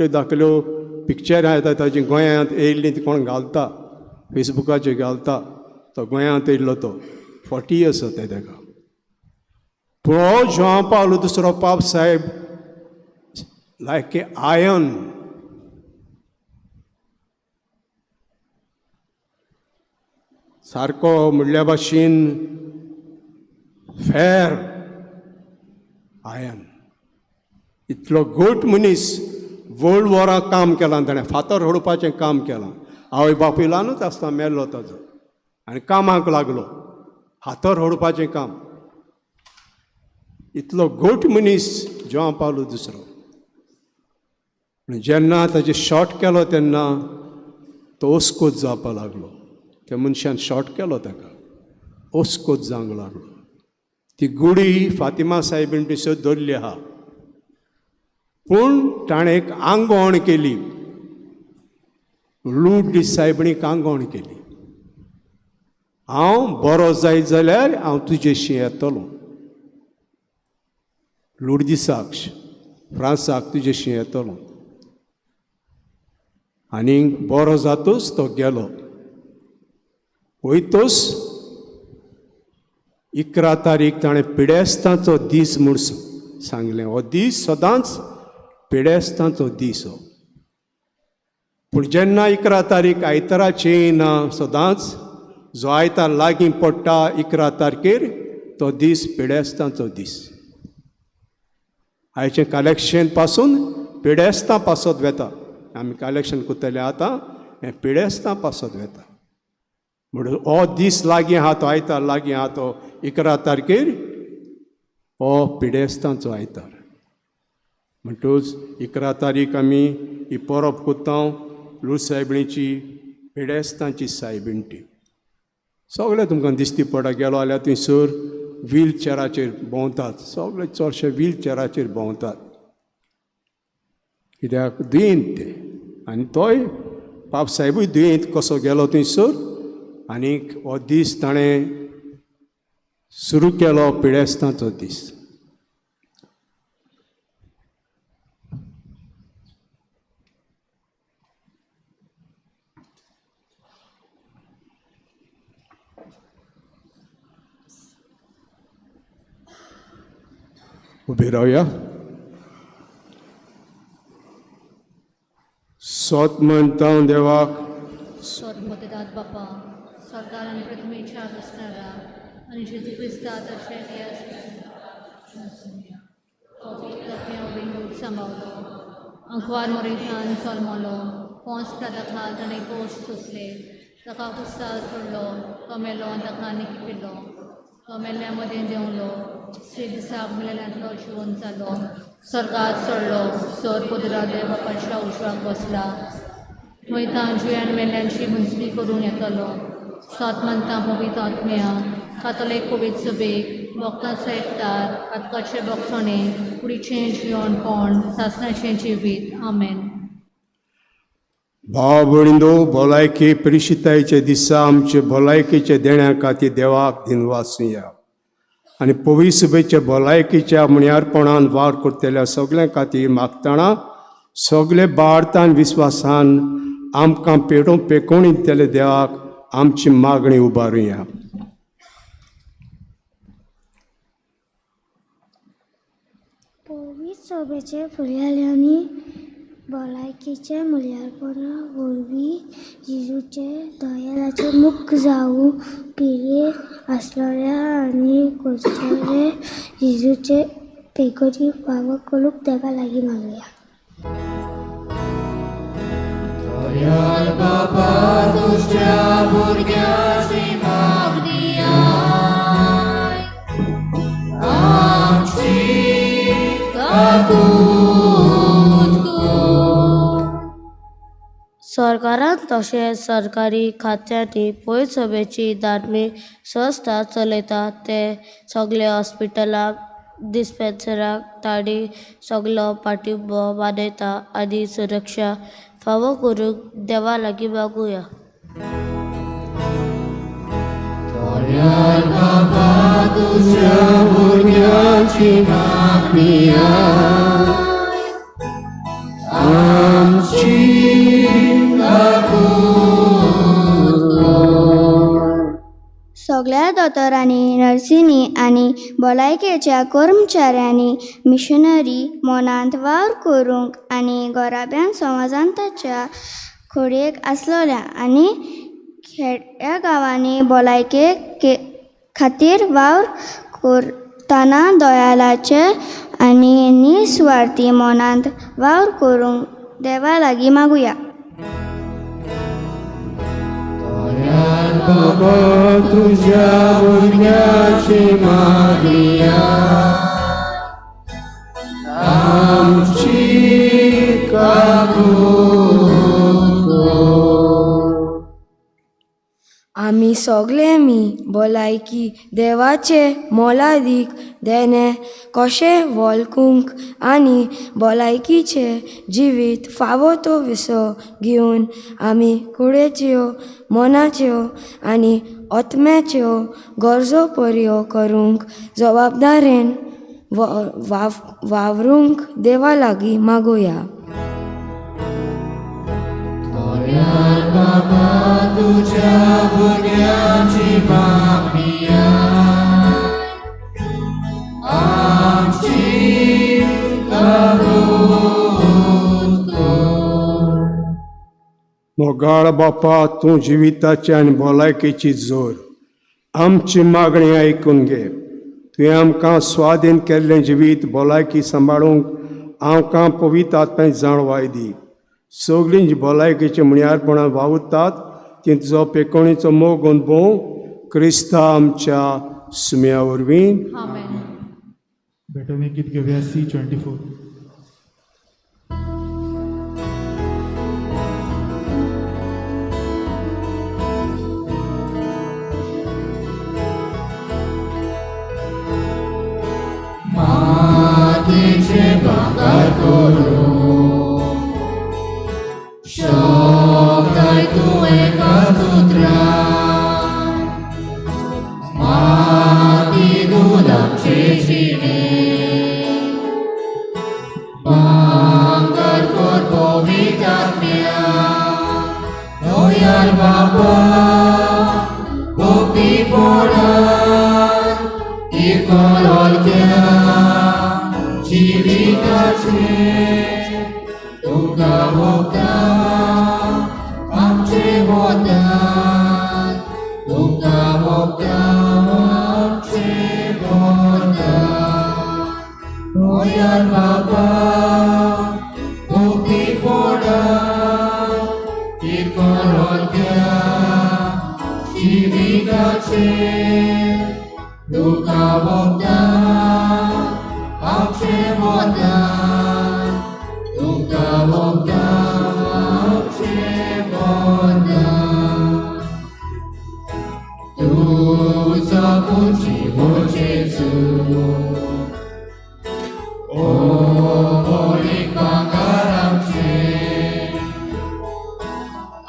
दाखल्यो पिक्चरां येता ताजी. गोंयांत येयल्लीं ती कोण घालता फेसबुकाचेर घालता. तो गोंयांत येयल्लो तो 40 इयर्स जाताय ताका. पूण हो जोआं पावलो दुसरो पाप साहेब like a iron. सारको म्हणल्या भाशेन फेर आयन. इतलो घोट मनीस वर्ल्ड वॉराक काम केलां. ताणें फातर होडपाचें काम केलां. आवय बापूय ल्हानूच आसता मेल्लो ताजो आनी कामाक लागलो हातर होडपाचें काम. इतलो घोट मनीस जोआं पावलो दुसरो. जेन्ना ताजें शॉट केलो तेन्ना तो ओस्कोत जावपाक लागलो. त्या मनशान शॉट केलो ताका. ओस्कोत जावंक लागलो. ती गुडी फातिमा सायबीन पिसो दवरली आहा. पूण ताणें एक आंगवण केली. लूड दीस सायबणीक आंगवण केली. हांव बरो जायत जाल्यार हांव तुजेशी येतलो. लूड दिसाक फ्रांसाक तुजेशी येतलो. आनी बरो जातूच तो गेलो. वयतूच 11 तारीख ताणें पिडेस्तांचो दीस म्हूण सांगलें. हो दीस सदांच पिडेस्तांचो दीस हो. पूण जेन्ना 11 तारीख आयताराची येयना सदांच जो आयतार लागीं पडटा 11 तारखेर तो दीस पिडेस्तांचो दीस. आयचें कलेक्शन पासून पिडेस्तां पासत वेता. आमी कलेक्शन कोत्तले आतां हें पिडेस्तां पासत वेता. म्हणून हो दीस लागीं आहा तो आयतार लागीं आहा तो 11 तारखेर हो पिडेस्तांचो आयतार. म्हणटूच 11 तारीख आमी ही परब कोत्ता लूड सायबीणीची पिडेस्तांची सायबीणटी. सगळे तुमकां दिसती पडा गेलो जाल्यार थंयसर व्हील चॅराचेर भोंवतात. सगळे चडशे व्हील चॅराचेर भोंवतात. कित्याक दुयेंत ते. आनी तोय पाप साहेबूय दुयेंत कसो गेलो थंयसर. आनीक हो दीस ताणें सुरू केलो पिडेस्तांचो दीस. उबी रावया. सोत म्हणटा देवाक स्वतंत्रतात बापा सरकार आणि पृथ्वीच्या असणारा आणि जेजू क्रिस्तात अशें सांबाळलो. अंकवार मोरिठान सोलमलो. पोंस प्रदाखाल ताणें गोश्ट सुचले. ताका कुस्ता सोडलो. तो मेलो आनी ताका आनीक पिलो. तो मेल्ल्या मदें देंवलो. 3 दिसाक मेल्यांतलो जिवन जालो. स्वर्गांत चडलो. सर कुदिरादे बापाच्या उजवाक बसला. थंय तां जुयान मेल्यांची मुंजली करून येतलो. सात मंतां पवित्र आत्म्या कातोलीक पवित्र सभेक भक्तांचो एकठार आत्काचे भक्षणे कुडीचें जिवणपण सासणाचें जिवीत. आमेन. भाव भयणींनो भलायकी परिशितायेच्या दिसा आमचे भलायकेचे देण्या खातीर देवाक दिनवासूया. आनी पविसभेच्या भलायकीच्या मुण्यारपणान वावर करतल्या सगळ्यां खातीर मागताना सगळे भारतान विस्वासान आमकां पेकोवणी दितले देवाक आमची मागणी उबारुया. पवित्र सभेचे फुडल्याल्यांनी भलायकीचे मुल्यारपणा वरवीं जेजूचे दयालाचे मुख जावूं पिळयेक आसलेल्या आनी कोसतले जेजूचे बेगोरी फावो करूंक देवा लागीं मागुया. दयाल बाबा तुझ्या भुरग्याची मागणी आय. आमची काकूट सरकारान तशेंच सरकारी खात्यांनी पयस सभेची धार्मीक संस्था चलयतात ते सगळे हॉस्पिटलाक डिस्पेन्सराक ताणी सगळो पाठिंबो मानयता आनी सुरक्षा फावो करूंक देवा लागीं मागुया. दयाल बाबा तुझ्या भुरग्याची मागणी आय. आमची सगळ्या दोतोरांनी नर्सींनी आनी भलायकेच्या कर्मचाऱ्यांनी मिशनरी मनांत वावर करूंक आनी गोराब्यां समाजांताच्या खोडयेक आसलेल्या आनी खेड्या गांवांनी भलायके खातीर वावर करतना दयालाचे आनी निस्वार्थी मनांत वावर करूंक देवा लागीं मागुया. दयाल बाबा तुझ्या भुरग्याची मागणी आय. आमची काकूट आमी सगळे भलायकी देवाचे मोलादीक देणे कशें वळखूंक आनी भलायकीचे जिवीत फावो तो विसो घेवन आमी कुडीच्यो मनाच्यो आनी आत्म्याच्यो गरजो पुऱ्यो करूंक जबाबदारेन वावरूंक देवा लागीं मागुया. दयाल बाबा तुझ्या भुरग्याची मागणी आय. आमची काकूट मोगाळ बापा तूं जिविताची आनी भलायकेची जोर आमची मागणी आयकून घे. तुवें आमकां स्वाधीन केल्लें जिवीत भलायकी सांबाळूंक आमकां पवित्र आत्म्याची जाणवाय दी. सगळीं जीं भलायकेच्या मुण्यारपणान वावुरतात ती तुजो पेकोवणीचो मोग अनुभव क्रिस्ता आमच्या सुम्या वरवीं. आमेन. बेटोने गीत घेऊया C24. मातीचे भांगर करून शोधाय तूं एका सुत्रान. माती दुधाचे शिणे भांगर कर पवित्र आत्म्या. दयाल बाबा भक्तीपणान इकल हलक्या जिविताचे तुका भोगता आमचे वतन. तुका भोगता आमचे वतन. दयाल बाबा भक्तीपणान इकल हलक्या जिविताचे तुका भोगता आमचे वतन. तुका भोगता आमचे वतन. तुझो जीवो जेजू ओ होली कांगार आमचे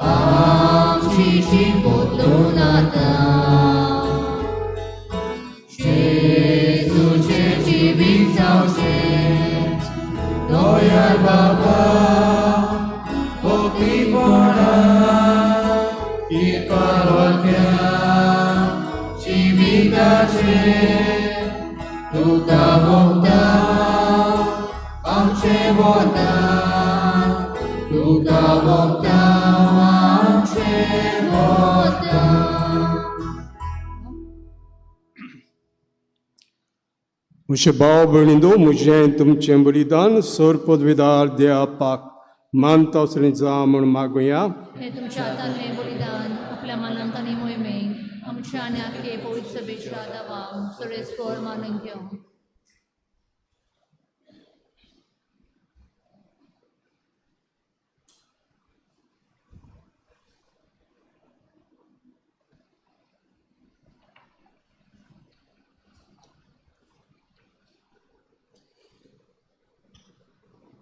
आमची जी बदलून आतां 도열 바바 복이 보라 이까롯냐 지비가지 누가 먹다 왕채보다 누가 먹다 왕채보다 मुझे भाव बणिंदो मुझे तुमचे बलिदान सर्पद्विदार द्या पाक मानता जामण मागोया हे तुमच्या हाताने बलिदान आपल्या मानांकाने मोहिमे आमच्या आणि आखे पवित्र सभेच्या दावा सरेस्पर मानून घेऊ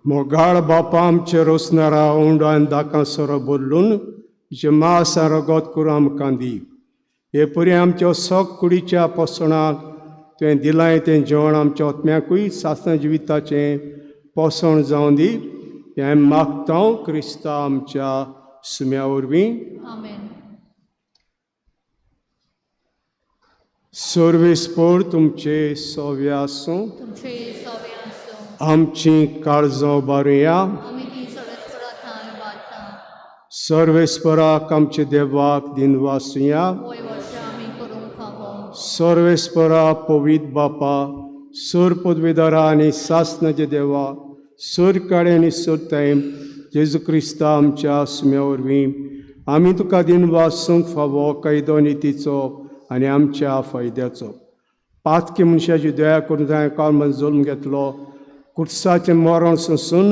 मोगाळ बापा आमचे रोसनारा ओंडान दाकां सोरो बोलून जे मास रगत करून आमकां दी हे परी आमच्या सोग कुडीच्या पोसणाक तुवें दिलां तें जेवण आमच्या आत्म्याकूय सासण जिविताचें पोसण जावं दी हें मागता क्रिस्ता आमच्या सुम्या वरवीं आमेन सर्वेस्पर तुमचे सोवे आसूं तुमचे सवे असो आमची काळजां बारुया आम्ही ती सरेस्परांतल्यान वाचता सर्वेस्पराक आमचे देवाक दिनवासुया होय वर्षा आमी करूंक फावो सर्वेस्परा पवित बापा सर पदवीदारा आनी सासनाचे देवा सर काळे आनी सर टायम जेजू क्रिस्ता आमच्या सुम्या वरवीं आमी तुका दिनवासूंक फावो कायदो नितीचो आनी आमच्या फायद्याचो पातकी मनशाची दया करून जाय काल जल्म घेतलो कुटसाचें मरण सोंसून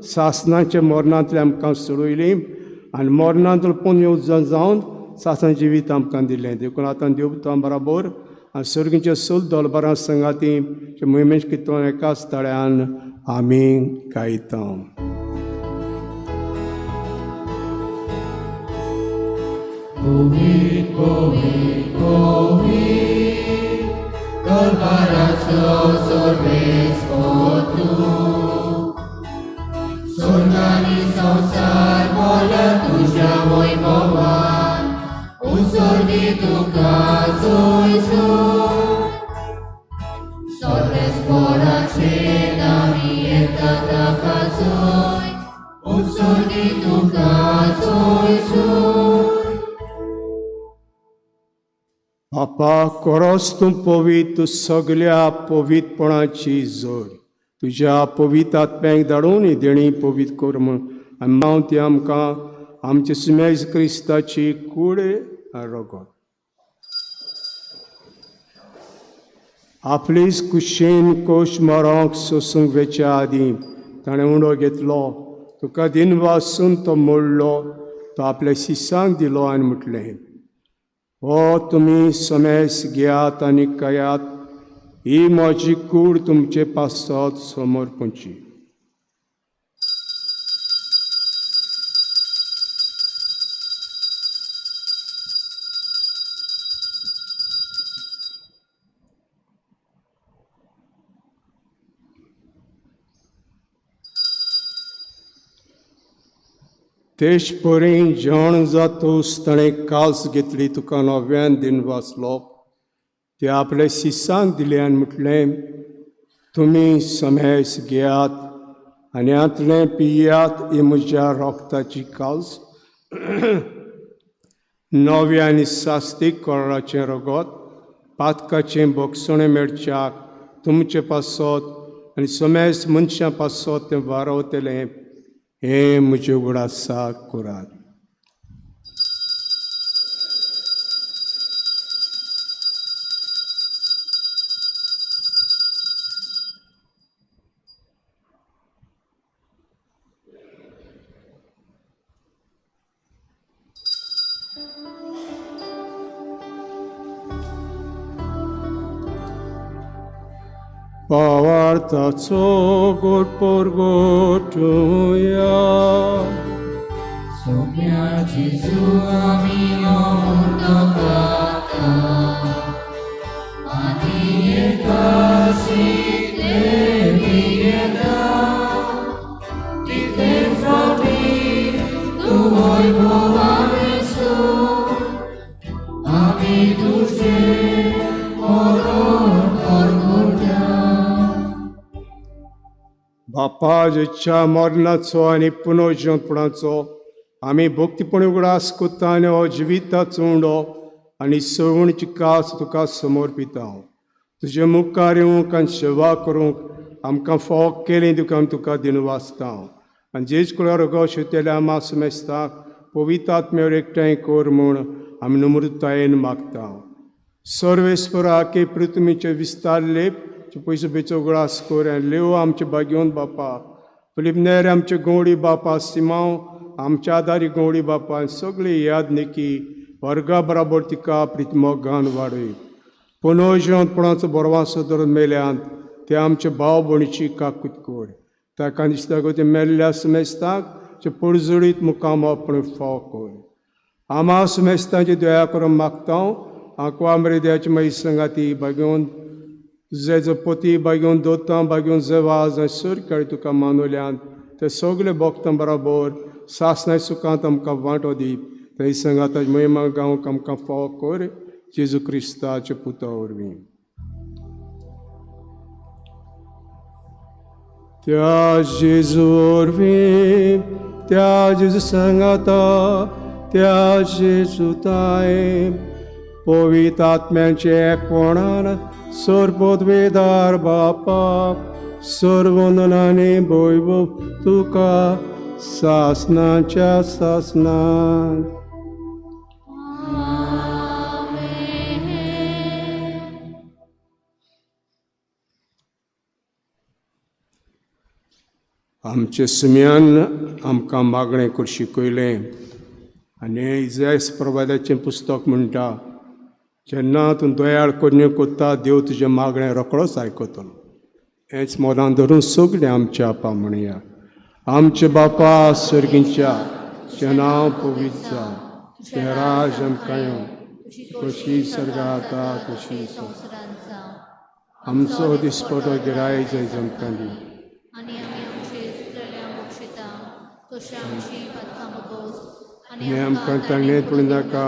सासनाच्या मरणांतल्यान आमकां सोडयली आनी मरणांतलो पुण्य उज्जवल जावन सासना जिवीत आमकां दिलें देखून आतां देव तुमकां बराबर आनी सर्गीचे सूल दोलबारां संगाती मोहिमेश कितलो एकाच तळ्यान आमी गायता Covid, Covid, Covid, Kalvarazo sorves tu. Sorgani संसार बोला तुझ्या वैभवान, उसर्गी तुका सोय सोय. Sorves पोराचे नावी येता ताका सोय, उसर्गी तुका सोय सोय. बापा कोरोस तूं पवीत तूं सगल्या पवितपणाची जोड तुज्या पवित आत्म्याक धाडून ही देणी पवीत कर म्हूण आनी हांव ती आमकां आमचे सुमेज क्रिस्ताची कूड रगत आपलीच कुशीन कोश मारोंक सोसूंक वेच्या आदीं ताणें उंडो घेतलो तुका दिन वासून तो मोडलो तो आपल्या शिसांक दिलो आनी म्हटलें हो तुमी समेस घेयात आनी कयात ही म्हजी कूड तुमचे पासत समर्पणची तेश परी जेवण जातूस ताणें काल्स घेतली तुका नव्यान दिन वाचलो ते आपल्या शिसांक दिले आनी म्हटलें तुमी समेस घेयात आनी आतलें पियात ही म्हज्या रोगताची काल्स नवे आनी सास्तीक कोराचें रगत पातकाचें भोगसणें मेळच्याक तुमचे पासत आनी समेस मनशां पासत तें वारवतलें हे म्हजे उगडासा करात Pavartaco god porgotuja. Sumia Jesu ami omurdokata. Ani ekasi levieda. बापाच्या मरणाचो आनी पुनर्जन्मपणाचो आमी भक्तीपणी उगडास कोत्ता आनी हो जिविताचो उंडो आनी सवणीची कास तुका समर्पिता तुजे मुखार येवंक आनी सेवा करूंक आमकां फोग केलें तुका दिवन वाचता आनी जेज कुळार गोश तेल्या आमा समेस्ताक पवित्र आत्म्यावर एकठांय कर म्हूण आमी नम्रतायेन मागता सर्वेस्परा के पृथ्वीचे विस्तारले पयसो बेचो उगडास कर आनी लेव आमचे भाग्योन बापा फिलिपनेर आमचे गवळी बापा सिमांव आमच्या आदारी गवळी बापा सगळी यादनिकी वर्गा बराबर तिका प्रितमोगान वाडय पुनर्जन्मपणाचो बरवासो धरून मेल्यांत ते आमचे भाव भयणीची काकूत कर ताका दिसता गो ते मेल्ल्या समेस्ताक पडजडीत मुखाम आपण फाव कर आमा समेस्तांची दया करून मागता आंकवा देवाची माई संगाती बागेवन तुजे जो पती बागेवन दोतां बागेवन जेवाज आनी सर काळी तुका मानवल्यांत ते सगळे भक्तां बराबर सासनाय सुखांत आमकां वांटो दी थंय संगाताची महिमा गावंक आमकां फाव कर जेजू क्रिस्ताचे पुता वरवीं त्या जेजू वरवीं त्या जेजू सांगाता त्या जेजू ताय पवित्र आत्म्याचे एकवणान सर्वोद्वेदार बापा सर्वननाने भयभव तुका सासनाच्या सासनान आमचे सुम्यान आमकां मागणें कर शिकयलें आनी इजायस प्रवादाचें पुस्तक म्हणटा जेन्ना तूं दयाळ कन्या कोत्ता देव तुजें मागणें रोखडोच आयकतलो हेंच मोलान धरून सगळें आमच्या आपा म्हणया आमचे बापा सर्गींच्या जें नांव पवित्र जा तें राज आमकां येवं कशी सर्गाता तशी संवसारांत जावं आमचो दिसपटो गिराय जय आमकां दी आनी आमी आमचे इश्टल्या मोक्षिता तशी आमची पातकां बगोस आनी आमकां तांगेत पडूं नाका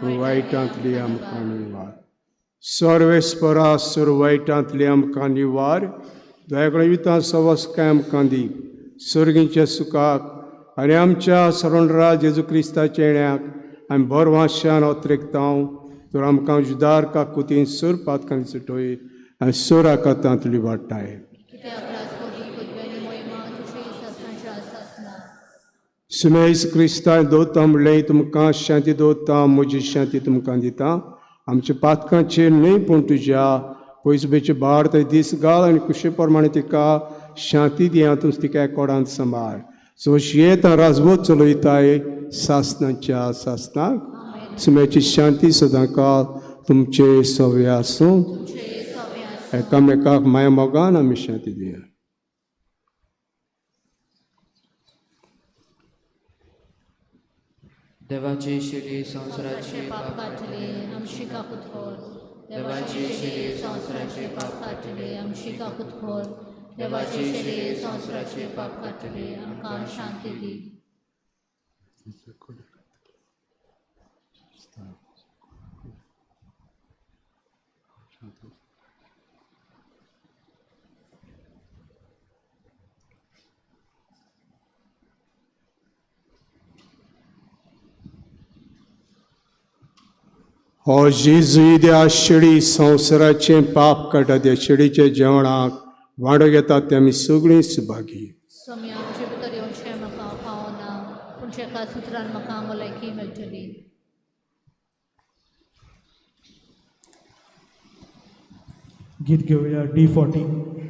वायटांतली आमकां निवार सर्वेस्परा सुर वायटांतली आमकां निवार दयाकडे वितां सवस काय आमकां दी सर्गींच्या सुखाक आनी आमच्या सरोंडरा जेजू क्रिस्ताच्या येण्याक आमी बरवाशान ओत्रेकता तर आमकां जुदार काकुतीन सर पातकांनी सुटोय आनी सर आकातांतली वाडटाय सुमेस क्रिस्तान दोता म्हणलें तुमकां शांती दोता म्हजी शांती तुमकां दिता आमच्या पातकांचेर न्हय पूण तुज्या पयसुबेचे बार थंय दीस घाल आनी कुशे प्रमाणे तिका शांती दिया तूं तिका कोडांत सांबाळ सोशयेत राजवत चलयताय सासनाच्या सासनाक सुमेची शांती सदां काळ तुमचे सवे आसूं एकामेकाक माया मोगान आमी शांती दिया देवाची शिडी संवसाराची पाप काटले आमची काकूत खोर देवाची शिडी संवसाराचे पाप काटले आमची काकूत खोर देवाची शिडी संवसाराचे पाप काटले आमकां शांती दी हो जेजू द्या शिडी संवसाराचें पाप काडटा त्या शिडीच्या जेवणाक वांटो घेतात ते आमी सगळीं सुभागी सोम्या आमचे भितर येवचें म्हाका पावना पूण एका सुत्रान म्हाका भलायकी मेळटली गीत घेऊया D40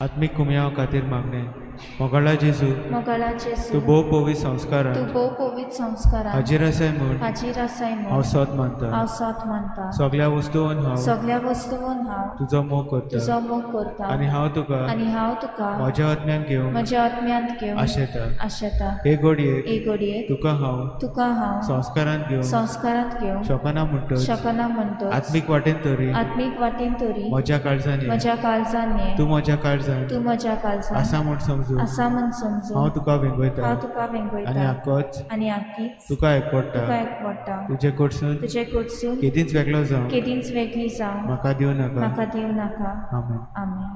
आत्मिक कुमयाव खातीर मागणे मोगळा जेजू मोगळा तूं जेजू भोव पवित्र संस्कारां तूं भोव पवित्र संस्कारां हाजीर आसाय म्हूण हाजीर आसाय हांव म्हूण सत मानता हांव सत मानता सगळ्या वस्तूंन हांव सगळ्या वस्तूंन हांव तुजो मोग करता तुजो मोग करता आनी हांव तुका आनी हांव तुका म्हज्या आत्म्यान घेवन म्हज्या आत्म्यांत घेवन आशेता आशेता हे घडयेक एक घडयेक तुका हांव संस्कारांत घेवन संस्कारांत घेवन शकना म्हणटच शकना म्हणटच आत्मीक वाटेन तरी आत्मीक वाटेन तरी म्हज्या काळजांनी म्हज्या काळजांनी तूं म्हज्या काळजांत तूं म्हज्या काळजांत आसा म्हूण समजून आसा म्हूण समजून हांव तुका वेंगयता हांव तुका आनी वेंगयता आक्कोच आनी आख्खीच तुका एकपडटा तुका एकवडटा तुजे कडसून तुजे कडसून केदींच वेगळो जावं केदींच वेगळी जावं म्हाका दिवं नाका म्हाका दिवं नाका आमेन आमेन.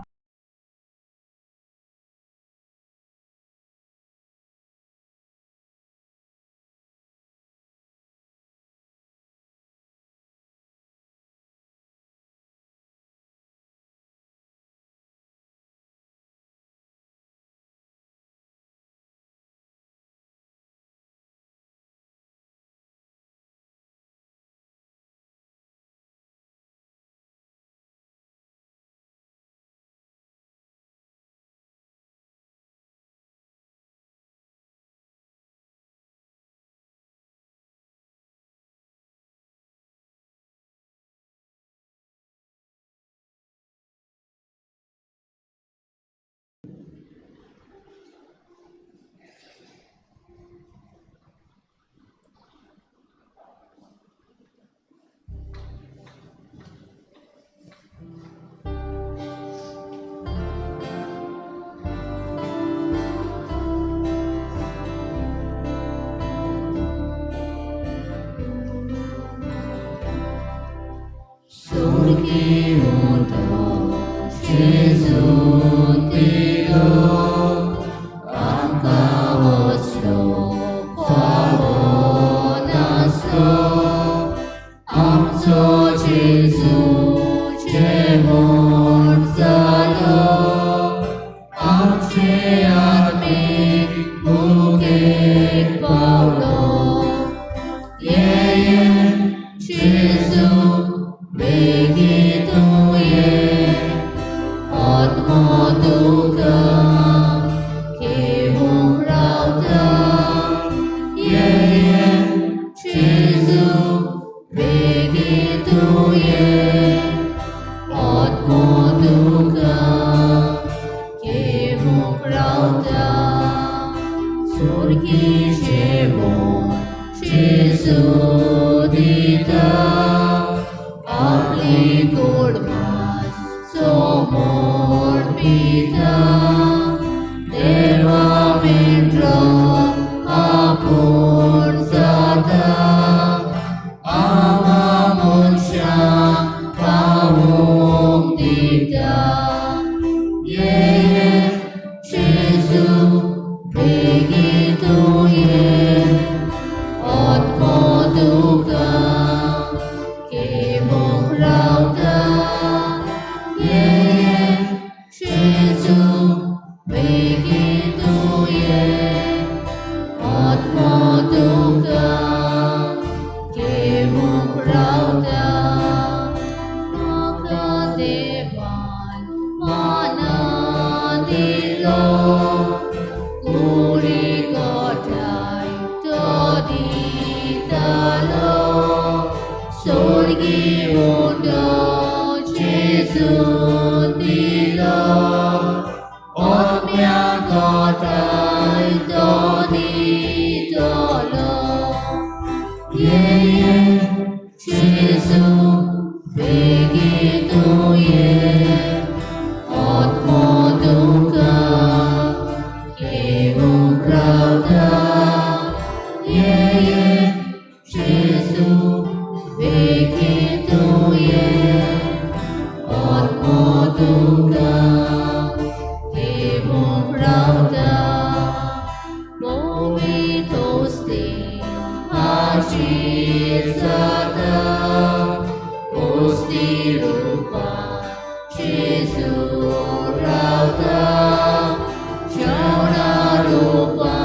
Rupa,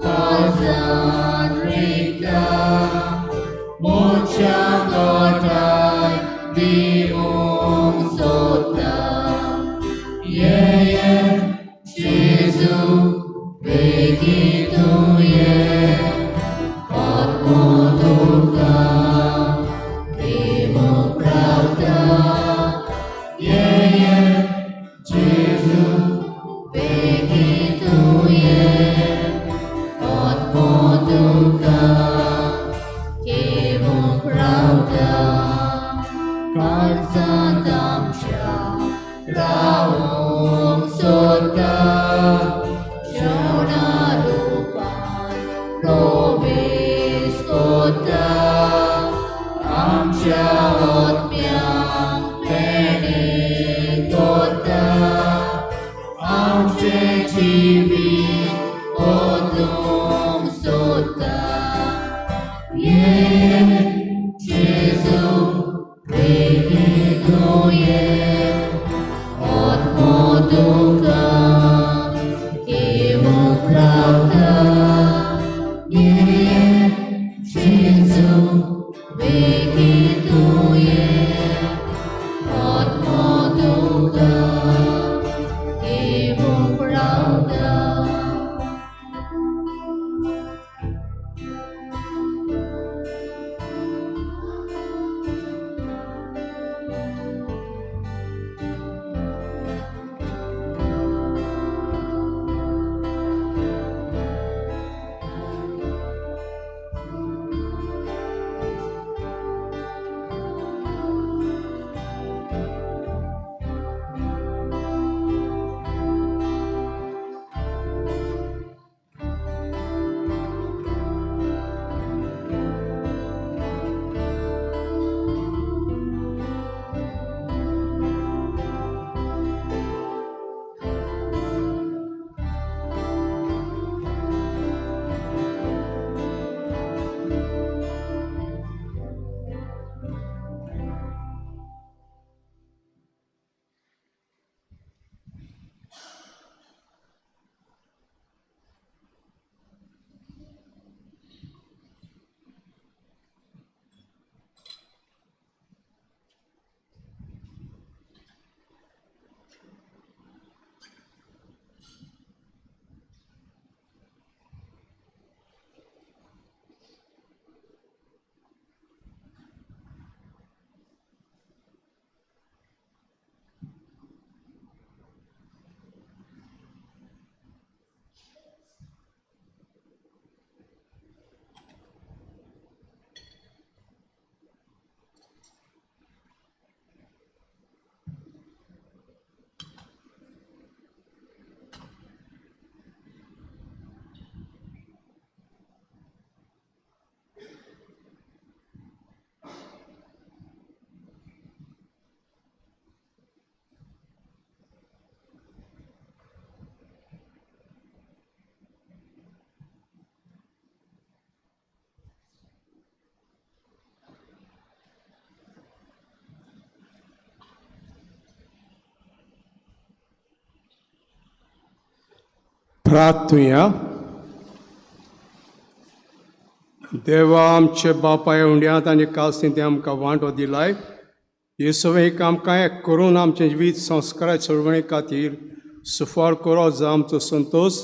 Kalsan, Rita. प्रार्थूया. देवा आमचे बापाय उंड्यांत आनी कालसीं ते आमकां वांटो दिलाय. येसुवेक आमकां एक करून आमचे जिवीत संस्कारा चळवणी खातीर सुफार करो जा आमचो संतोश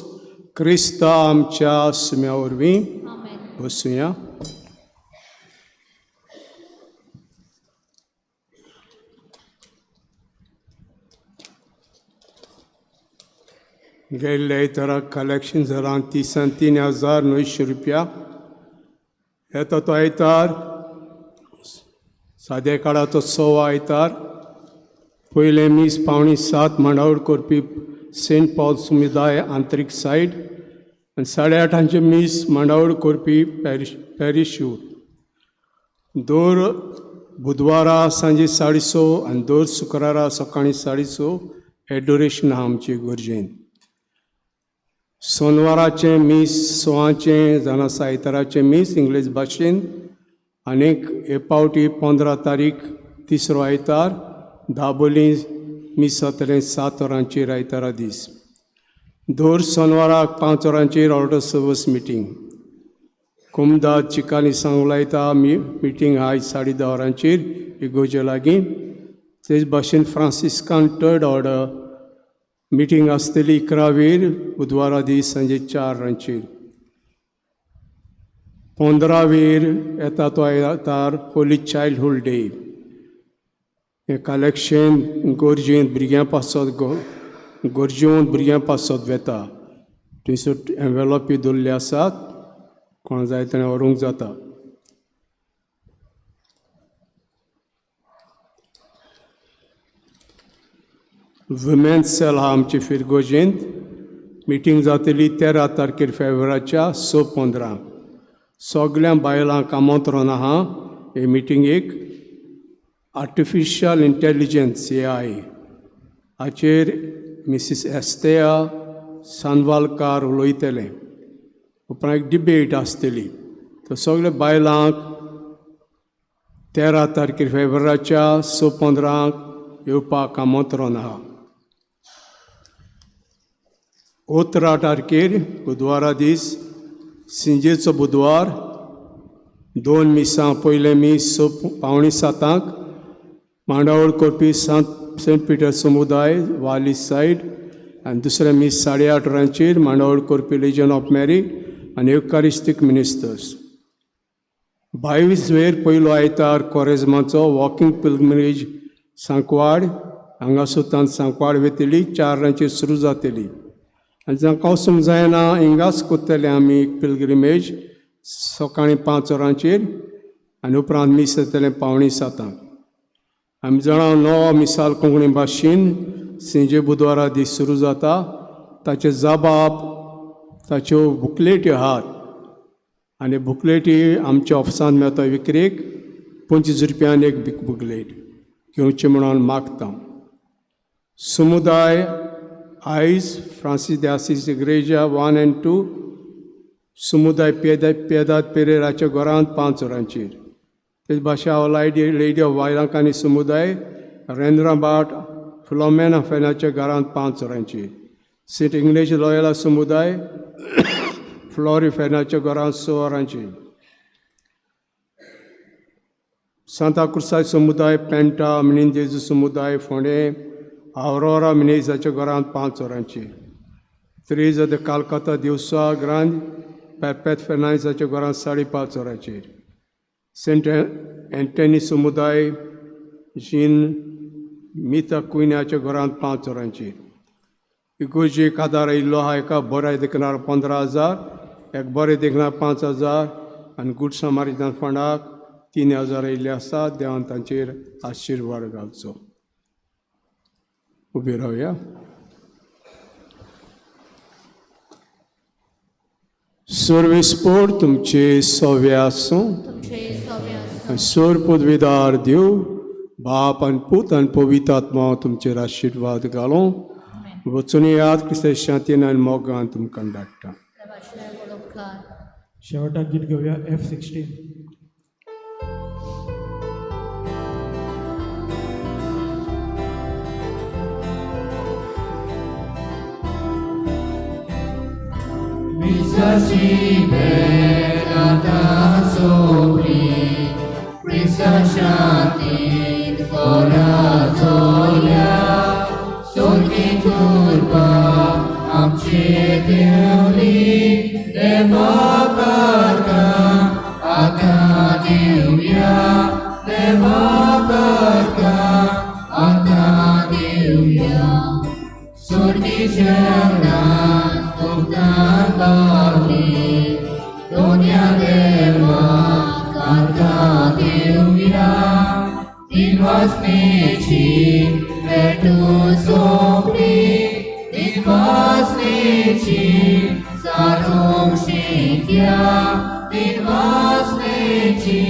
क्रिस्ता आमच्या सुम्या वरवीं. बसूया. गेल्ल्या इतराक कलेक्शन जालां 33,900 रुपया. येता तो आयतार सादे काळाचो 6 आयतार पयले मीस 6:45 मांडावळ करपी सेंट पॉल समुदाय आंतरीक सायड आनी 8:30 मीस मांडावळ करपी पॅरिशूट. दर बुधवारा सांजे 6:30 आनी दर शुक्रारा सकाळीं 6:30 एडोरेशन आहा आमचे गरजेन. सोनवाराचें मीस 6 जाणा आयताराचें मीस इंग्लीश भाशेन आनीक हे पावटी 15 तारीख तिसरो आयतार दाबोलीं मीस जातलें 7 वरांचेर आयतारा दीस. दर सोनवाराक 5 वरांचेर ऑर्डर सर्वीस मिटींग. कुमदाद चिकाली सांगू लायता मिटींग आयज 10:30 वरांचेर इगोजे लागीं. तेच भाशेन फ्रांसिस्कान थर्ड ऑर्डर मिटींग आसतली 11 बुधवारा दीस सांजे 4 वरांचेर. 15 येता तो आयतार होली चायल्डहूड डे. हें कलेक्शन गरजेंत भुरग्यां पासत गरजेवंत भुरग्यां पासत वेता. थंयसर एनवेलॉपी दवरले आसात. कोण जाय ताणें व्हरूंक जाता. वुमेन्स सेल आहा आमचे फिरगोजेंत. मिटींग जातली 13 तारखेर फेब्रुवारीच्या 6:15. सगळ्या बायलांक आमंत्रण आहा हे मिटींगेक. आर्टिफिशियल इंटेलिजन्स AI हाचेर मिसीस एस्तेया सांदवालकार उलयतले. उपरांत एक डिबेट आसतली. तर सगळे बायलांक 13 तारखेर फेब्रुवारीच्या 6:15 येवपाक आमंत्रण आहा. 18 तारखेर बुधवारा दीस सिंजेचो बुधवार 2 मिसां पयलें मीस 6:45 मांडावळ करपी सेंट पिटर समुदाय वाली सायड आनी दुसरें मीस 8:30 वरांचेर मांडावळ करपी लेजन ऑफ मॅरी आनी युकारिस्टीक मिनिस्टर्स. 22 वेर पयलो आयतार कॉरेजमाचो वॉकिंग पिल्ग्रिमेज सांकवाड हांगासुतान सांकवाड वेतली 4 वरांचेर सुरू जातली आनी जांकां वचूंक जायना हिंगाच कोत्तले आमी पिल्ग्रिमेज सकाळीं 5 वरांचेर आनी उपरांत मीस जातलें 6:45. आमी जाणा नवो मिसाल कोंकणी भाशेन सिंजे बुधवारा दीस सुरू जाता. ताचे जबाब ताच्यो बुकलेटी आहात आनी बुकलेटी आमच्या ऑफिसान मेळटा विक्रेक. 25 रुपयान एक बुकलेट घेवची म्हणून मागता. समुदाय आयज फ्रांसीस de Assis इग्रेजा 1 and 2 समुदाय पेदाद पेरेराच्या घरांत 5 वरांचेर. तेच भाशा लेडी ऑफ वायलांक आनी समुदाय रेंद्राबाट फिलोमेना फेनाच्या घरांत 5 वरांचेर. सेंट इंग्लीश लॉयला समुदाय फ्लोरी फेनाच्या घरांत 6 वरांचेर. सांता क्रुसाय समुदाय पेंटा मिनेंदेजू समुदाय फोंडे आवरोरा मिनेजाच्या घरांत 5 वरांचेर. त्रेजा de कालकाता दिवसा ग्रांद पेपेत फेर्नांडिसाच्या घरांत 5:30 वरांचेर. सेंट एंटनी समुदाय जीन मिता कुयन्याच्या घरांत 5 वरांचेर. इगोर्जी एक आदार आयिल्लो आहा. एका बरें देखणार 15,000, एक बरें देखणार 5,000 आनी गुड समारितान फंडाक 3,000 आयिल्ले आसात. देवान तांचेर आशिर्वाद घालचो. उबी रावया. सर्वेस्पोर तुमचे सव्य आसूं. तुमचे सव्य आसूं. सोर पदवीदार देव बाप आनी पूत आनी पवित्र आत्मा तुमचेर आशिर्वाद घालूं. वचून याद क्रिस्ताच्या शांतीन आनी मोगान तुमकां धाडटा. देवाचे उपकार. शेवटाक गीत घेवया F16. Visaci berata sopri, Krista shanti corazoia, sorgi turba, amche deuli, deva karka, ata devya, deva karka, ata devya, sorgi jalan. Tuhan Bali, dunia dewa, kata devya, dinwas neci, betu sopri, dinwas neci, sarung shikya, dinwas neci,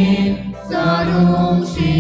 sarung shikya.